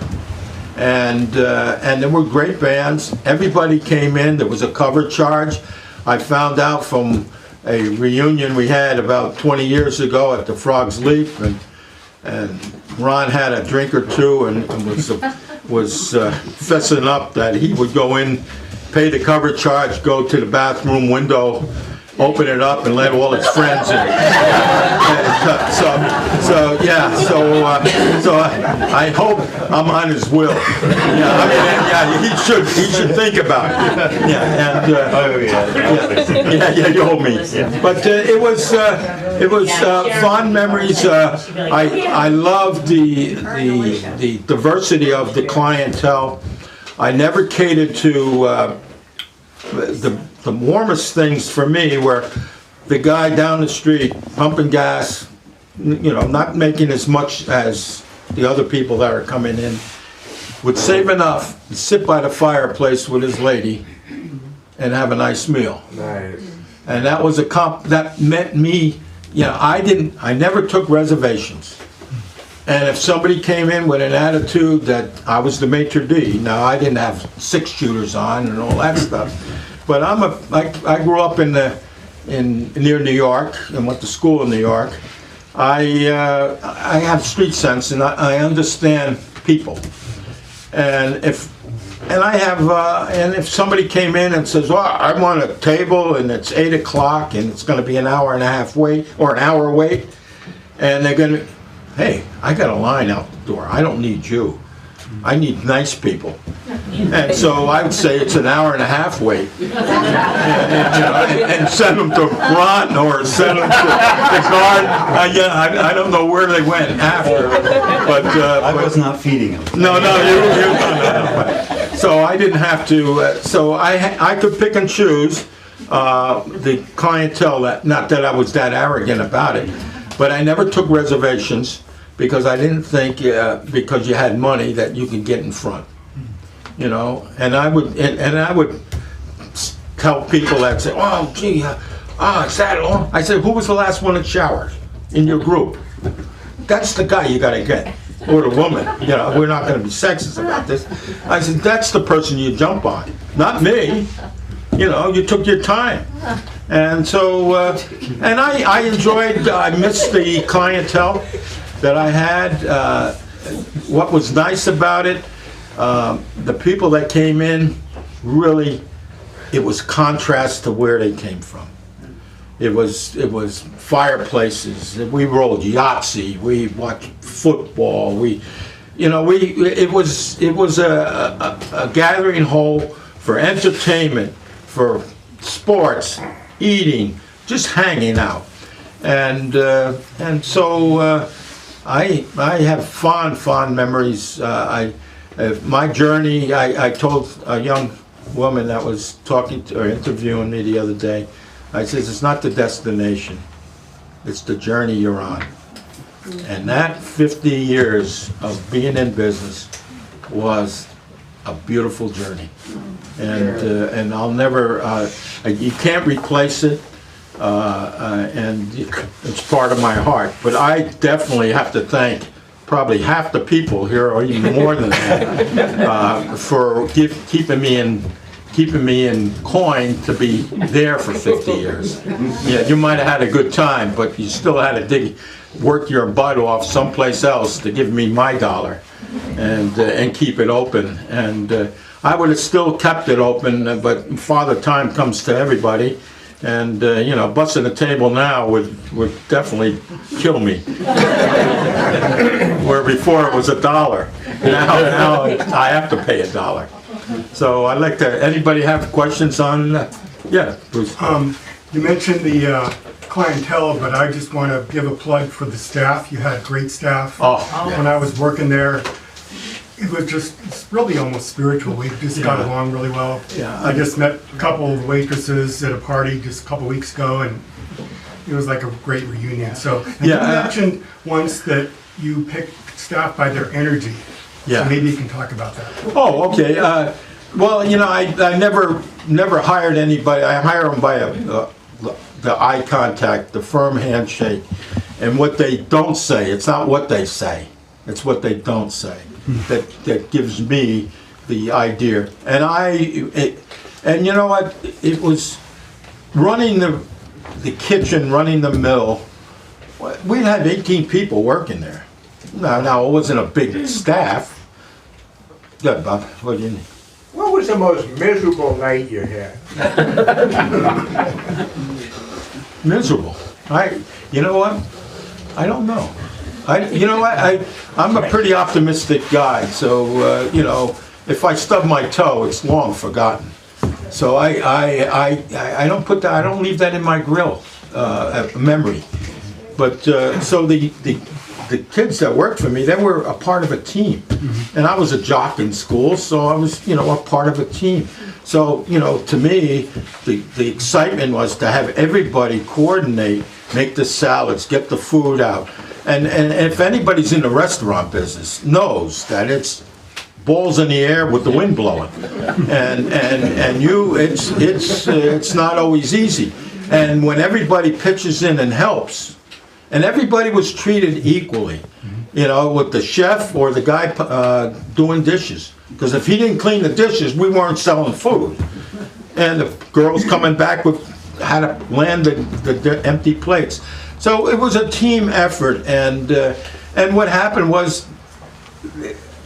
and there were great bands. Everybody came in. There was a cover charge. I found out from a reunion we had about 20 years ago at the Frog's Leap, and Ron had a drink or two and was fessing up that he would go in, pay the cover charge, go to the bathroom window, open it up, and let all his friends in. So I hope I'm on his will. He should think about it. You hold me. But it was fond memories. I love the diversity of the clientele. I never catered to the warmest things for me were the guy down the street pumping gas, not making as much as the other people that are coming in, would save enough to sit by the fireplace with his lady and have a nice meal. Nice. And that was that meant me, I never took reservations. And if somebody came in with an attitude that I was the maitre d', now I didn't have 6 shooters on and all that stuff, but I grew up near New York and went to school in New York. I have street sense and I understand people. And if somebody came in and says, "Well, I want a table and it's 8 o'clock and it's going to be an hour and a half wait or an hour wait," and they're going to, "Hey, I got a line out the door. I don't need you. I need nice people." And so I would say it's an hour and a half wait, and send them to Ron or send them to the guard. I don't know where they went after, but I was not feeding him. No, so I didn't have to. So I could pick and choose the clientele. Not that I was that arrogant about it, but I never took reservations because I didn't think because you had money that you could get in front. And I would tell people that say, "Oh, gee, is that all?" I said, "Who was the last one that showered in your group? That's the guy you got to get, or the woman. We're not going to be sexist about this." I said, "That's the person you jump on, not me. You took your time." And so, and I enjoyed. I missed the clientele that I had. What was nice about it. The people that came in, really, it was contrast to where they came from. It was fireplaces. We rolled Yahtzee. We watched football. It was a gathering hole for entertainment, for sports, eating, just hanging out, and so I have fond memories. My journey, I told a young woman that was talking to or interviewing me the other day, I said, "It's not the destination, it's the journey you're on." And that 50 years of being in business was a beautiful journey. And I'll never, you can't replace it, and it's part of my heart. But I definitely have to thank probably half the people here, or even more than that, for keeping me in coin to be there for 50 years. Yeah, you might have had a good time, but you still had to work your butt off someplace else to give me my dollar, and keep it open. And I would have still kept it open, but Father Time comes to everybody. And, busting a table now would definitely kill me. Where before it was $1. Now I have to pay $1. So I'd like to, anybody have questions on, yeah, Bruce? You mentioned the clientele, but I just want to give a plug for the staff. You had great staff. When I was working there, it was just really almost spiritual. We just got along really well. Yeah. I just met a couple of waitresses at a party just a couple weeks ago, and it was like a great reunion. So you mentioned once that you pick staff by their energy. Yeah. So maybe you can talk about that. Oh, okay. Well, I never hired anybody. I hire them by the eye contact, the firm handshake, and what they don't say. It's not what they say. It's what they don't say that gives me the idea. And you know what? It was running the kitchen, running the mill. We'd have 18 people working there. Now it wasn't a big staff. Good, Bob. What do you need? What was the most miserable night you had? Miserable. You know what? I don't know. You know what? I'm a pretty optimistic guy, so if I stub my toe, it's long forgotten. So I don't put that. I don't leave that in my grill memory. But so the the kids that worked for me, they were a part of a team. And I was a jock in school, so I was, you know, a part of a team. So, you know, to me, the excitement was to have everybody coordinate, make the salads, get the food out. And if anybody's in the restaurant business knows that it's balls in the air with the wind blowing. And you, it's not always easy. And when everybody pitches in and helps, and everybody was treated equally, you know, with the chef or the guy doing dishes. Because if he didn't clean the dishes, we weren't selling food. And the girls coming back with how to land the empty plates. So it was a team effort, and what happened was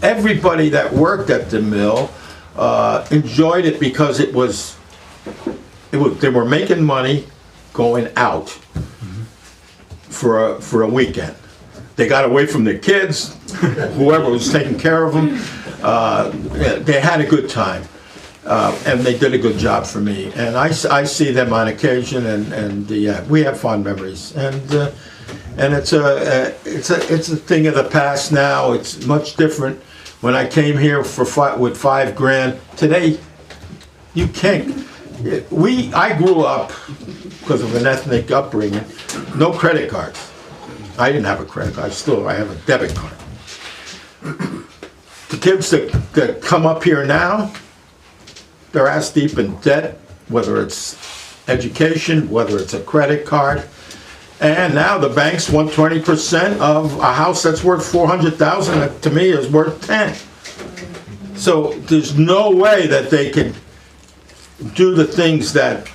everybody that worked at the mill enjoyed it because it was they were making money going out for a weekend. They got away from their kids, whoever was taking care of them. They had a good time, and they did a good job for me. And I see them on occasion, and we have fond memories. And it's a thing of the past now. It's much different. When I came here with $5,000 today, you can't. I grew up because of an ethnic upbringing. No credit cards. I didn't have a credit card. I have a debit card. The kids that come up here now, they're ass deep in debt, whether it's education, whether it's a credit card. And now the banks want 20% of a house that's worth $400,000 that to me is worth 10. So there's no way that they can do the things that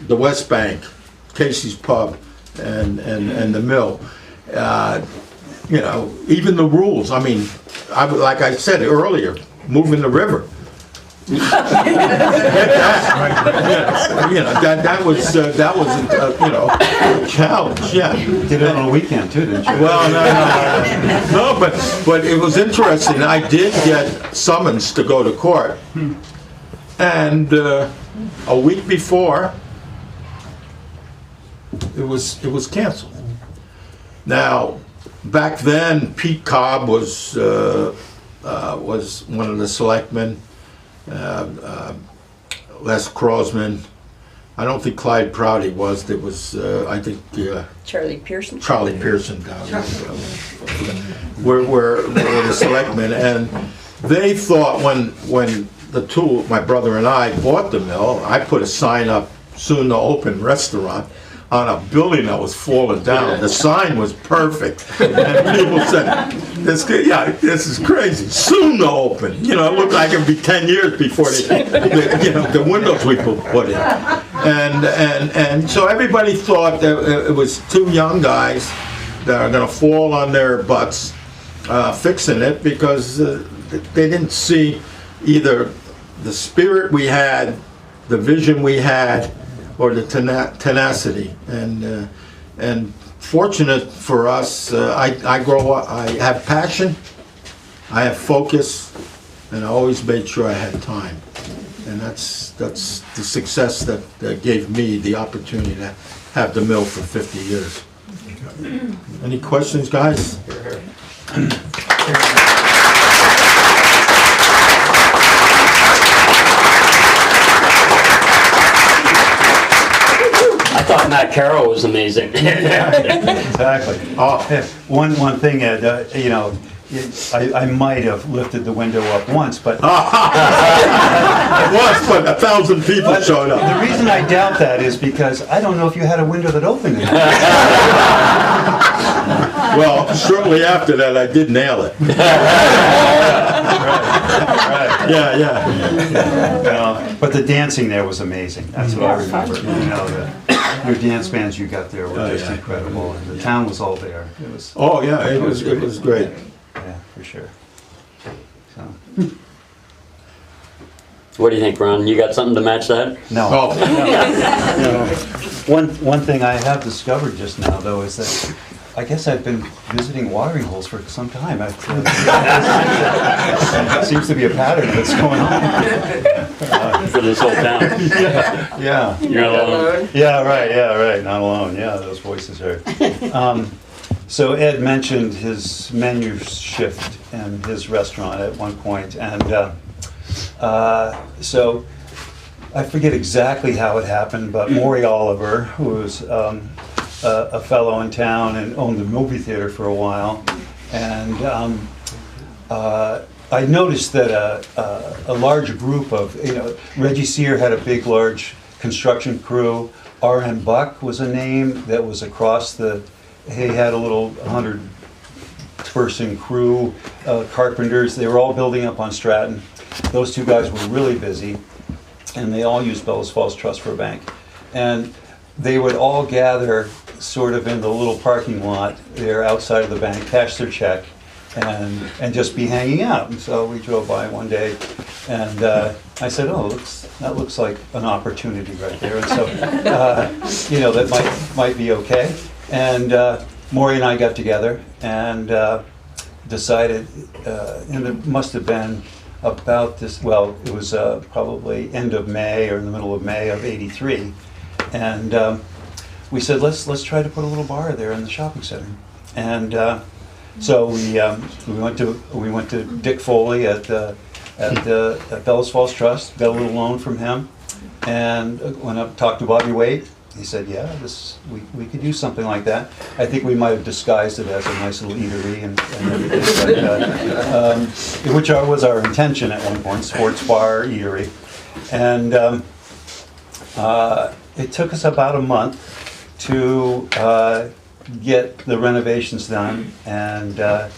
the West Bank, Casey's Pub, and the mill, you know, even the rules. I mean, like I said earlier, moving the river. You know, that was you know, a challenge. Yeah, Did it on a weekend too, didn't you? well, no, but it was interesting. I did get summons to go to court, and a week before, it was canceled. Now, back then, Pete Cobb was one of the selectmen. Les Crosman. I don't think Clyde Prouty was. There was, I think, Charlie Pearson. Charlie Pearson down there. Were the selectmen, and they thought when the two, my brother and I, bought the mill, I put a sign up, soon to open restaurant, on a building that was falling down. The sign was perfect, and people said, "This is crazy. Soon to open." You know, it looked like it'd be 10 years before the windows we put in, and so everybody thought that it was two young guys that are going to fall on their butts fixing it because they didn't see either the spirit we had, the vision we had, or the tenacity. And fortunate for us, I grow up, I have passion, I have focus, and I always made sure I had time. And that's the success that gave me the opportunity to have the mill for 50 years. Any questions, guys? I thought Matt Carroll was amazing. Exactly. One thing, Ed, you know, I might have lifted the window up once, but... Once, but 1,000 people showed up. The reason I doubt that is because I don't know if you had a window that opened it. Well, shortly after that, I did nail it. Right. Yeah. But the dancing there was amazing. That's what I remember. You know, your dance bands you got there were just incredible, and the town was all there. It was. Oh yeah, it was great. Yeah, for sure. So. What do you think, Ron? You got something to match that? No. Oh. One thing I have discovered just now, though, is that I guess I've been visiting watering holes for some time. It seems to be a pattern that's going on. For this whole town. Yeah. You're not alone. Yeah, right. Not alone. Yeah, those voices are. So Ed mentioned his menu shift in his restaurant at one point, and so I forget exactly how it happened, but Maury Oliver, who was a fellow in town and owned the movie theater for a while, and I noticed that a large group of, Reggie Sear had a big, large construction crew. R.M. Buck was a name that was across he had a little 100-person crew, carpenters. They were all building up on Stratton. Those two guys were really busy, and they all used Bellows Falls Trust for a bank. And they would all gather sort of in the little parking lot there outside of the bank, cash their check, and just be hanging out. And so we drove by one day, and I said, "Oh, that looks like an opportunity right there." And so, that might be okay. And Maury and I got together and decided, and it must have been about this. Well, it was probably end of May or in the middle of May of '83, and we said, let's try to put a little bar there in the shopping center. And so we went to Dick Foley at Bellows Falls Trust, got a little loan from him, and went up, talked to Bobby Waite. He said, "Yeah, we could do something like that." I think we might have disguised it as a nice little eatery and everything, but, which was our intention at one point, sports bar, eatery, and it took us about a month to get the renovations done and to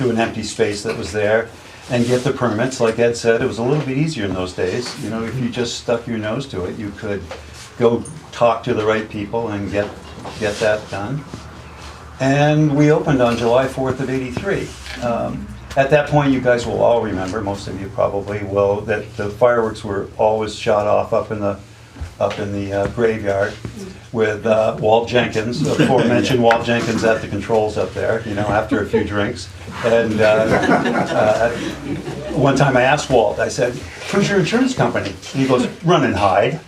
an empty space that was there, and get the permits. Like Ed said, it was a little bit easier in those days. If you just stuck your nose to it, you could go talk to the right people and get that done. And we opened on July 4th of '83. At that point, you guys will all remember, most of you probably will, that the fireworks were always shot off up in the graveyard with Walt Jenkins, aforementioned Walt Jenkins at the controls up there, after a few drinks. And one time I asked Walt, I said, "Who's your insurance company?" And he goes, "Run and Hide."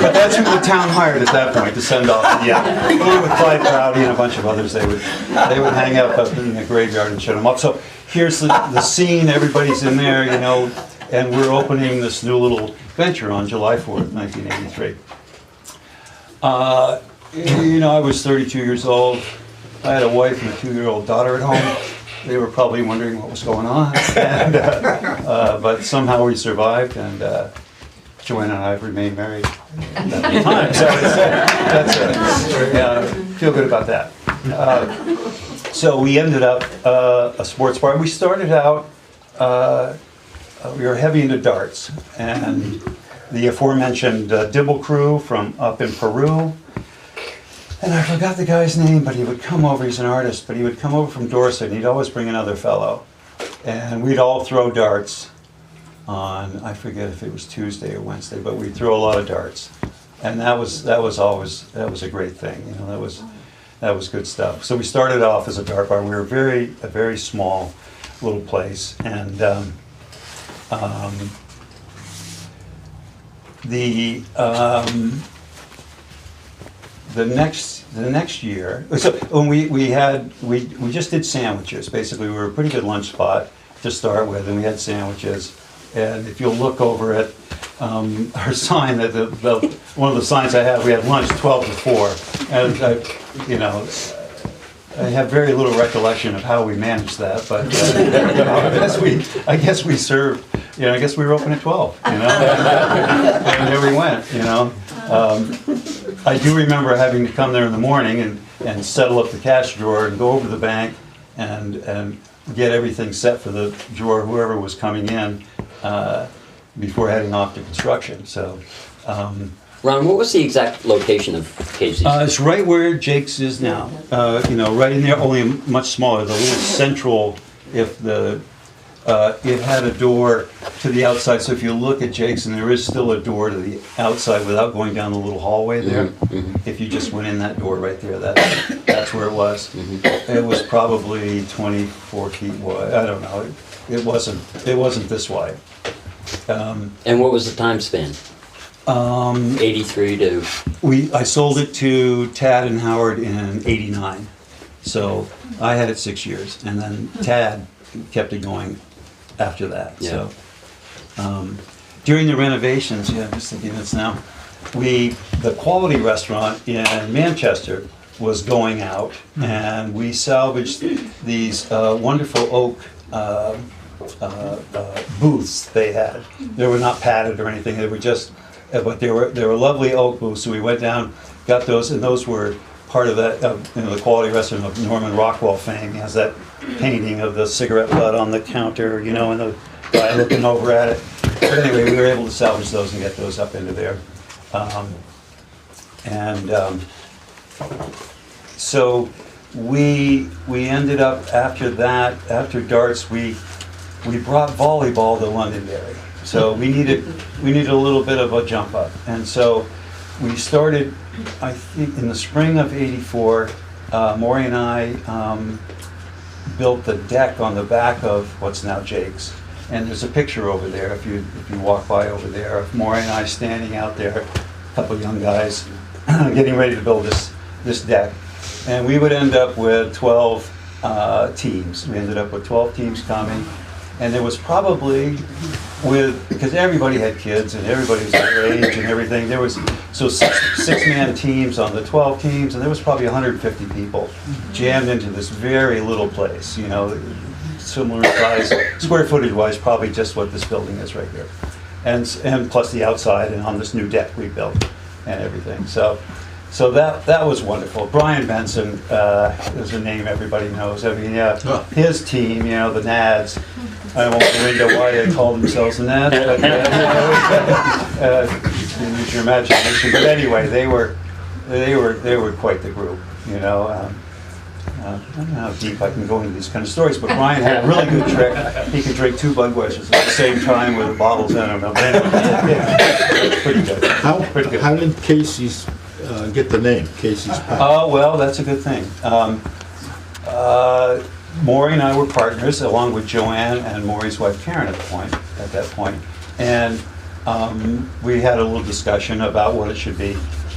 But that's who the town hired at that point to send off. Along with Clyde Prouty and a bunch of others, they would hang out up in the graveyard and shut them up. So here's the scene. Everybody's in there, and we're opening this new little venture on July 4th, 1983. I was 32 years old. I had a wife and a 2-year-old daughter at home. They were probably wondering what was going on, but somehow we survived, and Joanna and I have remained married at the time. So feel good about that. So we ended up a sports bar. We started out, we were heavy into darts, and the aforementioned Dibble crew from up in Peru. And I forgot the guy's name, but he would come over, he's an artist, but he would come over from Dorset, and he'd always bring another fellow. And we'd all throw darts on, I forget if it was Tuesday or Wednesday, but we'd throw a lot of darts. And that was a great thing, that was good stuff. So we started off as a dart bar. We were a very small little place, and the next year, so when we just did sandwiches. Basically, we were a pretty good lunch spot to start with, and we had sandwiches. And if you'll look over at our sign, that one of the signs I have, we had lunch 12 to 4, and I have very little recollection of how we managed that, but I guess we served. I guess we were open at 12. And there we went. I do remember having to come there in the morning and settle up the cash drawer and go over to the bank and get everything set for the drawer, whoever was coming in, before heading off to construction. So. Ron, what was the exact location of KZ's? It's right where Jake's is now. Right in there, only much smaller. The little central, it had a door to the outside. So if you look at Jake's, and there is still a door to the outside without going down the little hallway there. Mm-hmm. If you just went in that door right there, that's where it was. Mm-hmm. It was probably 24 feet wide. I don't know. It wasn't this wide. And what was the time span? 83 to, I sold it to Tad and Howard in '89. So I had it 6 years, and then Tad kept it going after that. Yeah. So during the renovations, I'm just thinking this now, the Quality Restaurant in Manchester was going out, and we salvaged these wonderful oak booths they had. They were not padded or anything. They were just, but they were lovely oak booths. So we went down, got those, and those were part of that, the Quality Restaurant of Norman Rockwell fame. He has that painting of the cigarette butt on the counter, and the guy looking over at it. But anyway, we were able to salvage those and get those up into there. So we ended up after that, after darts, we brought volleyball to Londonderry. So we needed a little bit of a jump up, and so we started. I think in the spring of '84, Maury and I built the deck on the back of what's now Jake's, and there's a picture over there. If you walk by over there, of Maury and I standing out there, a couple of young guys getting ready to build this deck, and we would end up with 12 teams. We ended up with 12 teams coming. And there was probably, because everybody had kids and everybody was their age and everything, there was, so six-man teams on the 12 teams, and there was probably 150 people jammed into this very little place, similar size, square footage wise, probably just what this building is right here. And plus the outside and on this new deck we built and everything. So that was wonderful. Brian Benson is a name everybody knows. I mean, his team, the Nads. I won't go into why they called themselves the Nads, but use your imagination. But anyway, they were quite the group. I don't know how deep I can go into these kind of stories, but Brian had a really good trick. He could drink 2 Budweisers at the same time with bottles in them. But anyway, it's pretty good. Pretty good. How did Casey's get the name, Casey's Pie? Oh, well, that's a good thing. Maury and I were partners, along with Joanne and Maury's wife Karen at that point. And we had a little discussion about what it should be.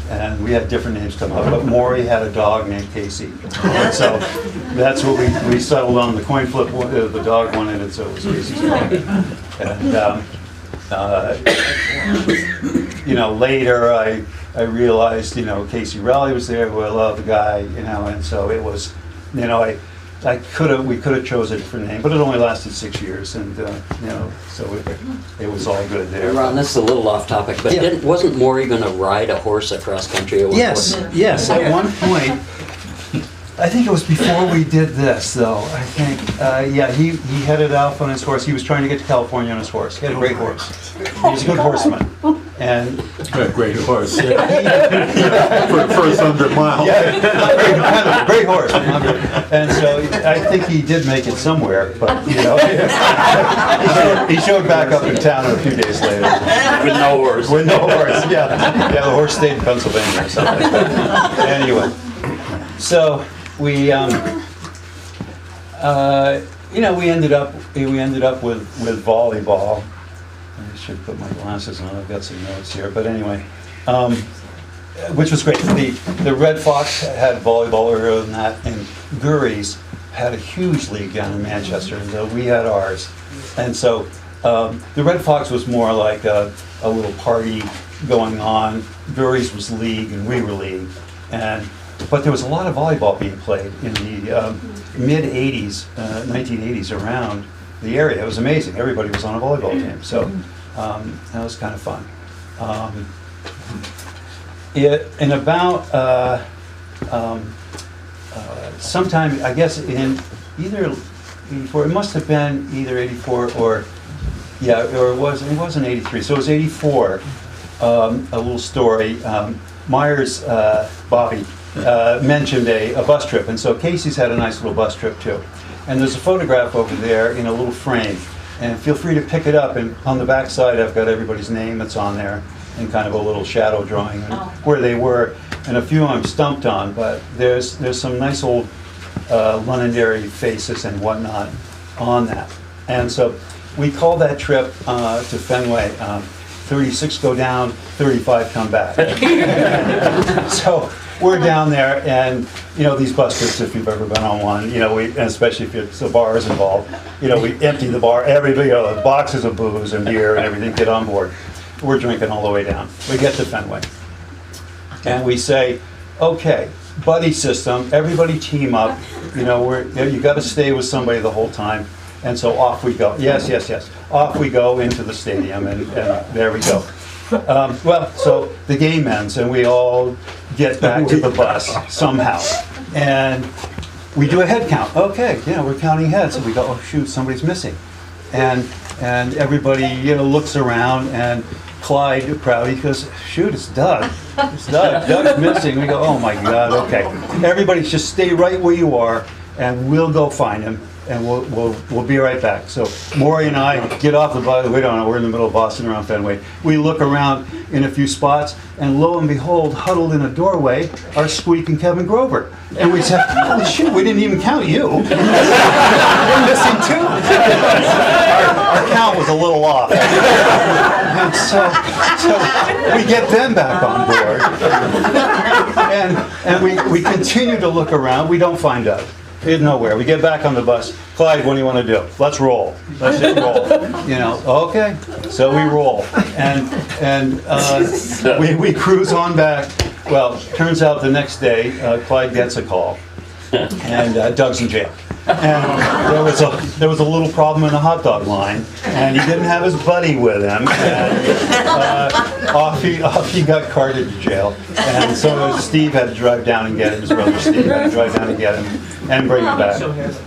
And we had different names come up, but Maury had a dog named Casey. And so that's what we settled on, the coin flip, the dog wanted it, so it was Casey's dog. And later I realized, Casey Raleigh was there, who I love, the guy, and so it was, we could have chosen a different name, but it only lasted 6 years, and so it was all good there. Ron, this is a little off topic, but wasn't Maury going to ride a horse across country at one point? Yes, at one point. I think it was before we did this, though. I think, he headed out on his horse. He was trying to get to California on his horse. He had a great horse. He was a good horseman. And a great horse. For the first 100 miles. Yeah, great horse. And so I think he did make it somewhere, but he showed back up in town a few days later. With no horse. With no horse, yeah. The horse stayed in Pennsylvania or something like that. Anyway, so we ended up with volleyball. I should put my glasses on. I've got some notes here, but anyway, which was great. The Red Fox had volleyball earlier than that, and Gurry's had a huge league down in Manchester, and we had ours. And so the Red Fox was more like a little party going on. Gurry's was league, and we were league, but there was a lot of volleyball being played in the mid-'80s, 1980s around the area. It was amazing. Everybody was on a volleyball team, so that was kind of fun. In about sometime, I guess in either 84, it must have been either 84 or it wasn't 83, so it was 84. A little story. Myers, Bobby, mentioned a bus trip, and so Casey's had a nice little bus trip too. And there's a photograph over there in a little frame, and feel free to pick it up, and on the back side I've got everybody's name that's on there and kind of a little shadow drawing where they were, and a few I'm stumped on, but there's some nice old Londonderry faces and whatnot on that. And so we called that trip to Fenway 36 go down, 35 come back. So we're down there, and these bus trips, if you've ever been on one, and especially if it's a bar is involved, we empty the bar, everybody, boxes of booze and beer and everything, get on board. We're drinking all the way down. We get to Fenway, and we say, okay, buddy system, everybody team up. You got to stay with somebody the whole time. And so off we go. Yes. Off we go into the stadium, and there we go. So the game ends, and we all get back to the bus somehow. And we do a head count. Okay, we're counting heads. And we go, oh shoot, somebody's missing. And everybody, looks around, and Clyde, proudly, goes, shoot, it's Doug. It's Doug. Doug's missing. We go, oh my God, okay. Everybody just stay right where you are, and we'll go find him, and we'll be right back. So Maury and I get off the bus. We don't know, we're in the middle of Boston around Fenway. We look around in a few spots, and lo and behold, huddled in a doorway are Squeak and Kevin Grover. And we said, holy shit, we didn't even count you. You're missing too. Our count was a little off. And so we get them back on board. And we continue to look around. We don't find Doug. He's nowhere. We get back on the bus. Clyde, what do you want to do? Let's roll. Let's just roll. Okay. So we roll. And we cruise on back. Well, turns out the next day, Clyde gets a call. And Doug's in jail. And there was a little problem in the hot dog line, and he didn't have his buddy with him, and off he got carted to jail. And so Steve had to drive down and get him. His brother Steve had to drive down and get him and bring him back.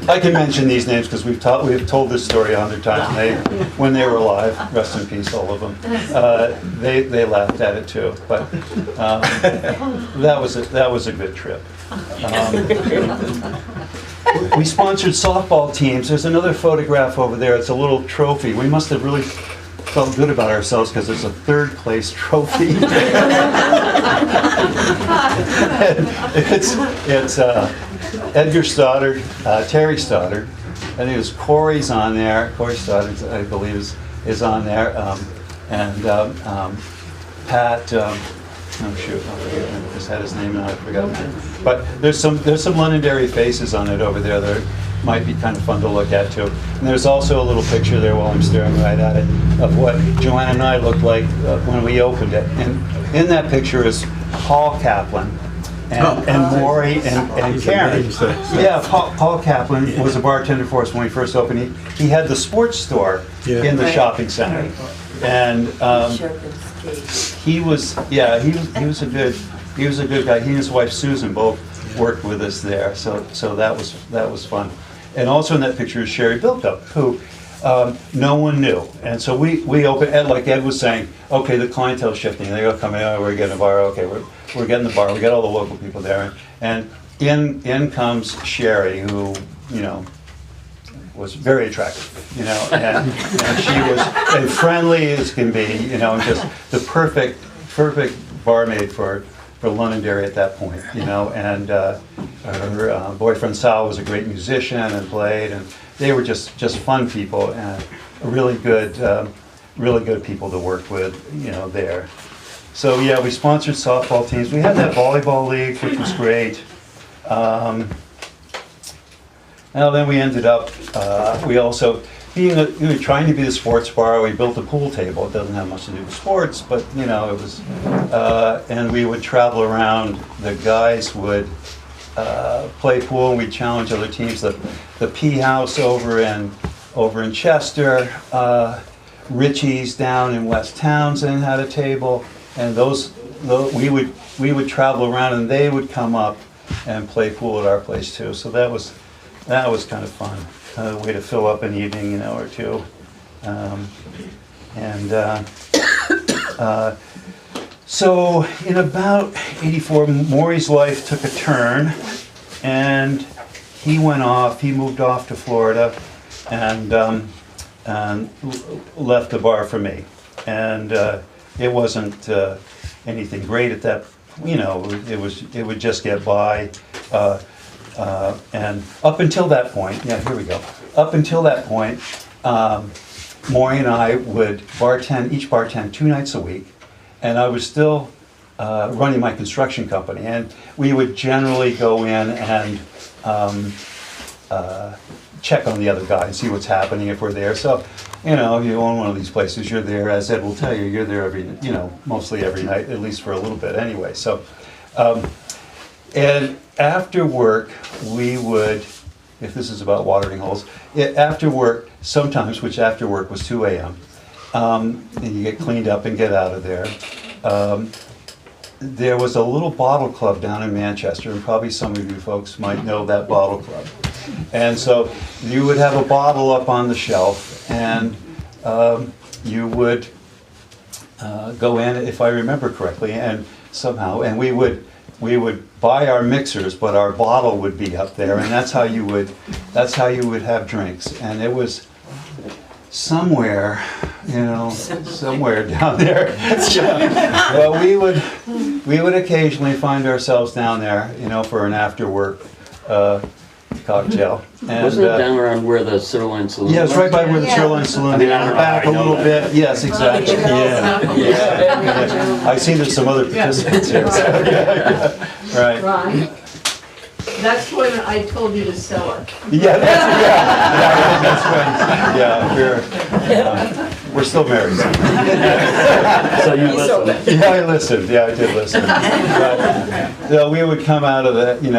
I can mention these names because we've told this story 100 times. And when they were alive, rest in peace, all of them. They laughed at it too. But that was a good trip. We sponsored softball teams. There's another photograph over there. It's a little trophy. We must have really felt good about ourselves because there's a third place trophy. It's Edgar Stoddard, Terry Stoddard. I think it was Corey's on there. Corey Stoddard, I believe, is on there. And Pat. Oh shoot! I just had his name and I forgot. But there's some Londonderry faces on it over there that might be kind of fun to look at too. And there's also a little picture there while I'm staring right at it of what Joanna and I looked like when we opened it. And in that picture is Paul Kaplan and Maury and Karen. Yeah, Paul Kaplan was a bartender for us when we first opened. He had the sports store in the shopping center, and. He was a good guy. He and his wife Susan both worked with us there, so that was fun. And also in that picture is Sherry Bilkup, who no one knew. And so we opened, like Ed was saying, okay, the clientele's shifting. They go coming, oh, we're getting a bar. Okay, we're getting the bar. We got all the local people there, and in comes Sherry, who was very attractive, and she was and friendly as can be, and just the perfect barmaid for Londonderry at that point, and her boyfriend Sal was a great musician and played, and they were just fun people and really good people to work with, there. So yeah, we sponsored softball teams. We had that volleyball league, which was great. Well, then we ended up, we also, we were trying to be the sports bar, we built a pool table. It doesn't have much to do with sports, but it was, and we would travel around. The guys would play pool, and we'd challenge other teams. The P House over in Chester, Richie's down in West Townsend had a table, and we would travel around, and they would come up and play pool at our place too. So that was kind of fun, a way to fill up an evening, or two. So in about '84, Maury's life took a turn, and he moved off to Florida, and left the bar for me. And it wasn't anything great at that, it would just get by. And up until that point, up until that point, Maury and I would each bartend 2 nights a week, and I was still running my construction company, and we would generally go in and check on the other guy and see what's happening if we're there. So, you know, if you own one of these places, you're there, as Ed will tell you, you're there mostly every night, at least for a little bit anyway. So, and after work, we would, if this is about watering holes, after work, sometimes, which after work was 2 a.m., and you get cleaned up and get out of there. There was a little bottle club down in Manchester, and probably some of you folks might know that bottle club. And so you would have a bottle up on the shelf, and you would go in, if I remember correctly, and we would buy our mixers, but our bottle would be up there, and that's how you would have drinks. And it was somewhere down there. Well, we would occasionally find ourselves down there, for an after work cocktail. And, wasn't it down around where the Sirloin Saloon was? Yeah, it's right by where the Sirloin Saloon is. Back a little bit. Yes, exactly. Yeah. I see there's some other participants here. Right. Ron, that's when I told you to sell her. Yeah, that's when. We're still married. So you listened. Yeah, I listened. Yeah, I did listen. But, we would come out of that, and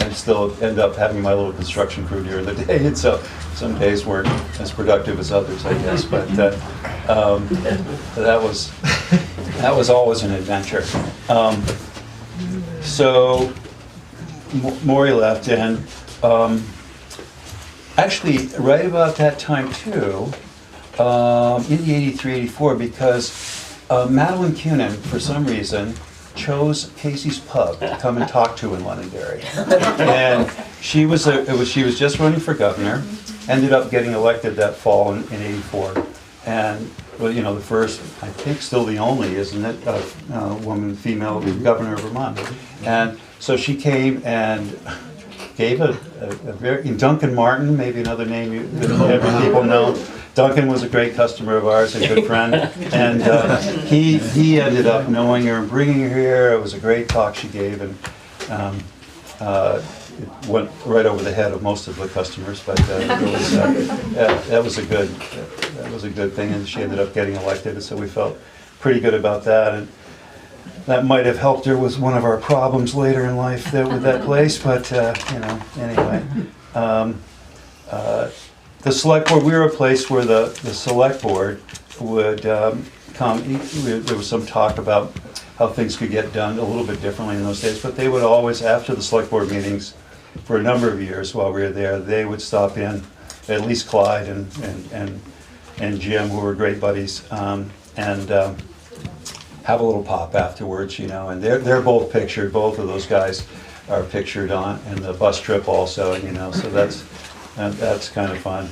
I'd still end up having my little construction crew during the day, and so some days weren't as productive as others, I guess. But that was always an adventure. So Maury left, and actually right about that time too, in the 83, 84, because Madeline Cunin, for some reason, chose Casey's Pub to come and talk to in Londonderry. And she was just running for governor, ended up getting elected that fall in 84. And the first, I think still the only, isn't it, woman, female governor of Vermont. And so she came and gave a very, Duncan Martin, maybe another name that every people know. Duncan was a great customer of ours, a good friend, and he ended up knowing her and bringing her here. It was a great talk she gave, and it went right over the head of most of the customers, but that was a good thing, and she ended up getting elected, and so we felt pretty good about that, and that might have helped her with one of our problems later in life with that place, but anyway. The select board, we were a place where the select board would come. There was some talk about how things could get done a little bit differently in those days, but they would always, after the select board meetings, for a number of years while we were there, they would stop in, at least Clyde and Jim, who were great buddies, and have a little pop afterwards, and they're both pictured. Both of those guys are pictured in the bus trip also, so that's kind of fun.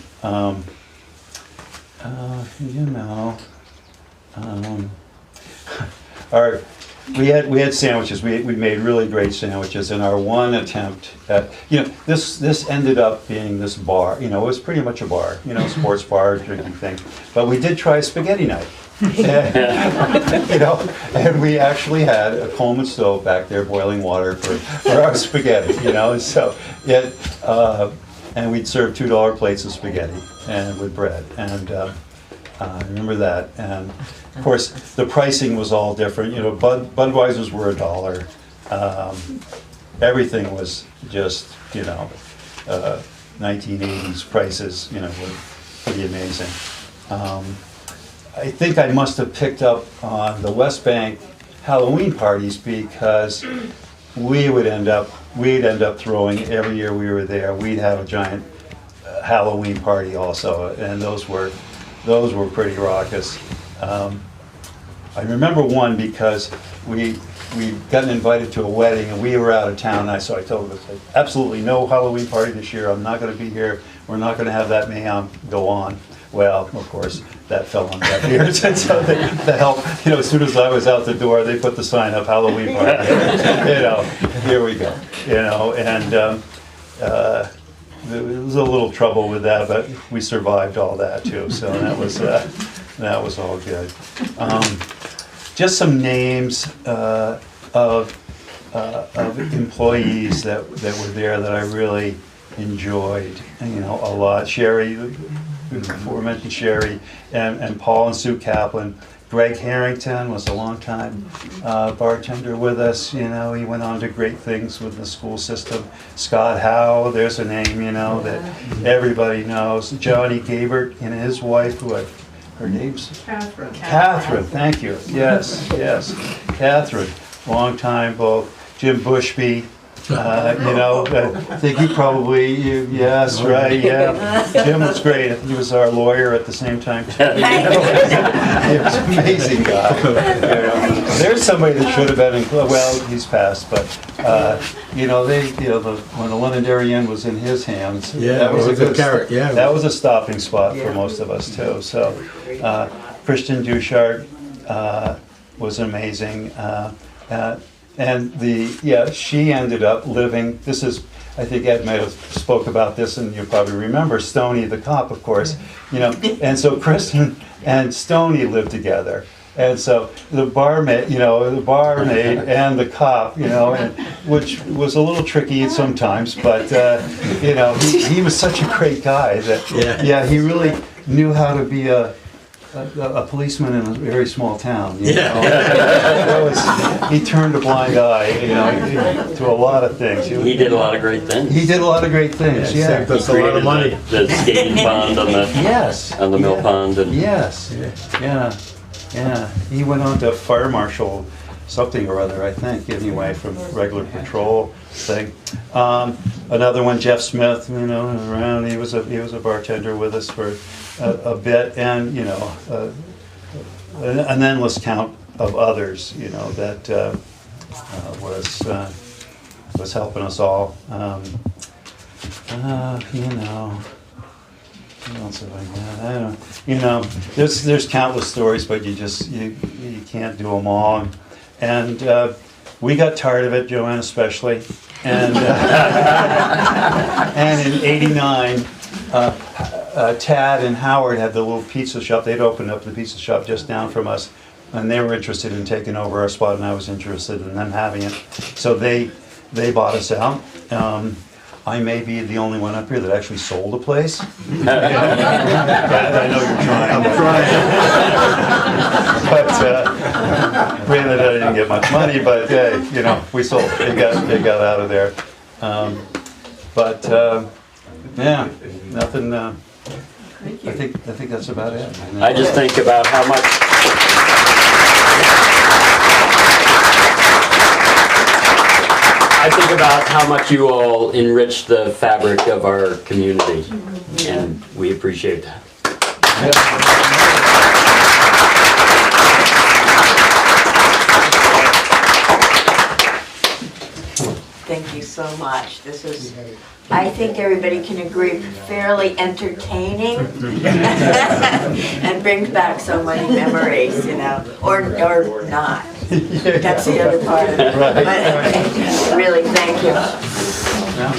We had sandwiches. We made really great sandwiches, and our one attempt at this ended up being this bar. It was pretty much a bar, sports bar, drinking thing. But we did try spaghetti night. And we actually had a Coleman stove back there boiling water for our spaghetti. And we'd serve $2 plates of spaghetti and with bread, and I remember that. And of course, the pricing was all different. Budweisers were $1. Everything was just 1980s prices. Were pretty amazing. I think I must have picked up on the West Bank Halloween parties because we'd end up throwing, every year we were there, we'd have a giant Halloween party also, and those were pretty raucous. I remember one because we'd gotten invited to a wedding and we were out of town, so I told them, absolutely no Halloween party this year, I'm not going to be here, we're not going to have that mayhem go on. Well, of course, that fell on deaf ears, and so the help, as soon as I was out the door, they put the sign up, Halloween party. Here we go. And there was a little trouble with that, but we survived all that too, so that was all good. Just some names of employees that were there that I really enjoyed, a lot. Sherry, before mentioned Sherry, and Paul and Sue Kaplan. Greg Harrington was a long-time bartender with us. He went on to great things with the school system. Scott Howe, there's a name, that everybody knows. Johnny Gabert and his wife, her name's? Catherine. Catherine, thank you. Yes, Catherine, long time both. Jim Bushby, I think he probably, yes, right, yeah. Jim was great. I think he was our lawyer at the same time. He was an amazing guy. There's somebody that should have been well, he's passed, but when the Londonderry Inn was in his hands, that was a good carrot. Yeah, that was a stopping spot for most of us too. So Christian Duchart was amazing. And she ended up living, I think Ed might have spoke about this, and you probably remember Stoney the cop, of course, and so Kristen and Stoney lived together. And so the barmaid and the cop, which was a little tricky sometimes, but, he was such a great guy that, he really knew how to be a policeman in a very small town. He turned a blind eye, to a lot of things. He did a lot of great things. Saved us a lot of money. The skating pond on the on the mill pond. And He went on to fire marshal something or other, I think. Anyway, from regular patrol thing. Another one, Jeff Smith. Around. He was a bartender with us for a bit, and an endless count of others, that was helping us all. What else have I got? I don't. There's countless stories, but you can't do them all. And we got tired of it, Joanne especially, and and in '89. Tad and Howard had the little pizza shop. They'd opened up the pizza shop just down from us, and they were interested in taking over our spot, and I was interested in them having it. So they bought us out. I may be the only one up here that actually sold a place. I know you're trying. I'm trying. But granted, I didn't get much money, but we sold. It got out of there. Nothing. I think that's about it. I just think about how much. I think about how much you all enrich the fabric of our community, and we appreciate that. Thank you so much. This was, I think everybody can agree, fairly entertaining and brings back so many memories, or not. That's the other part of it. But really, thank you.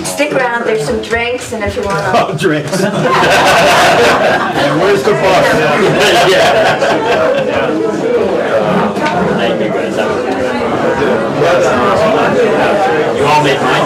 Stick around, there's some drinks, and if you want to... Oh, drinks. And where's the bar? Thank you guys. You all made mine.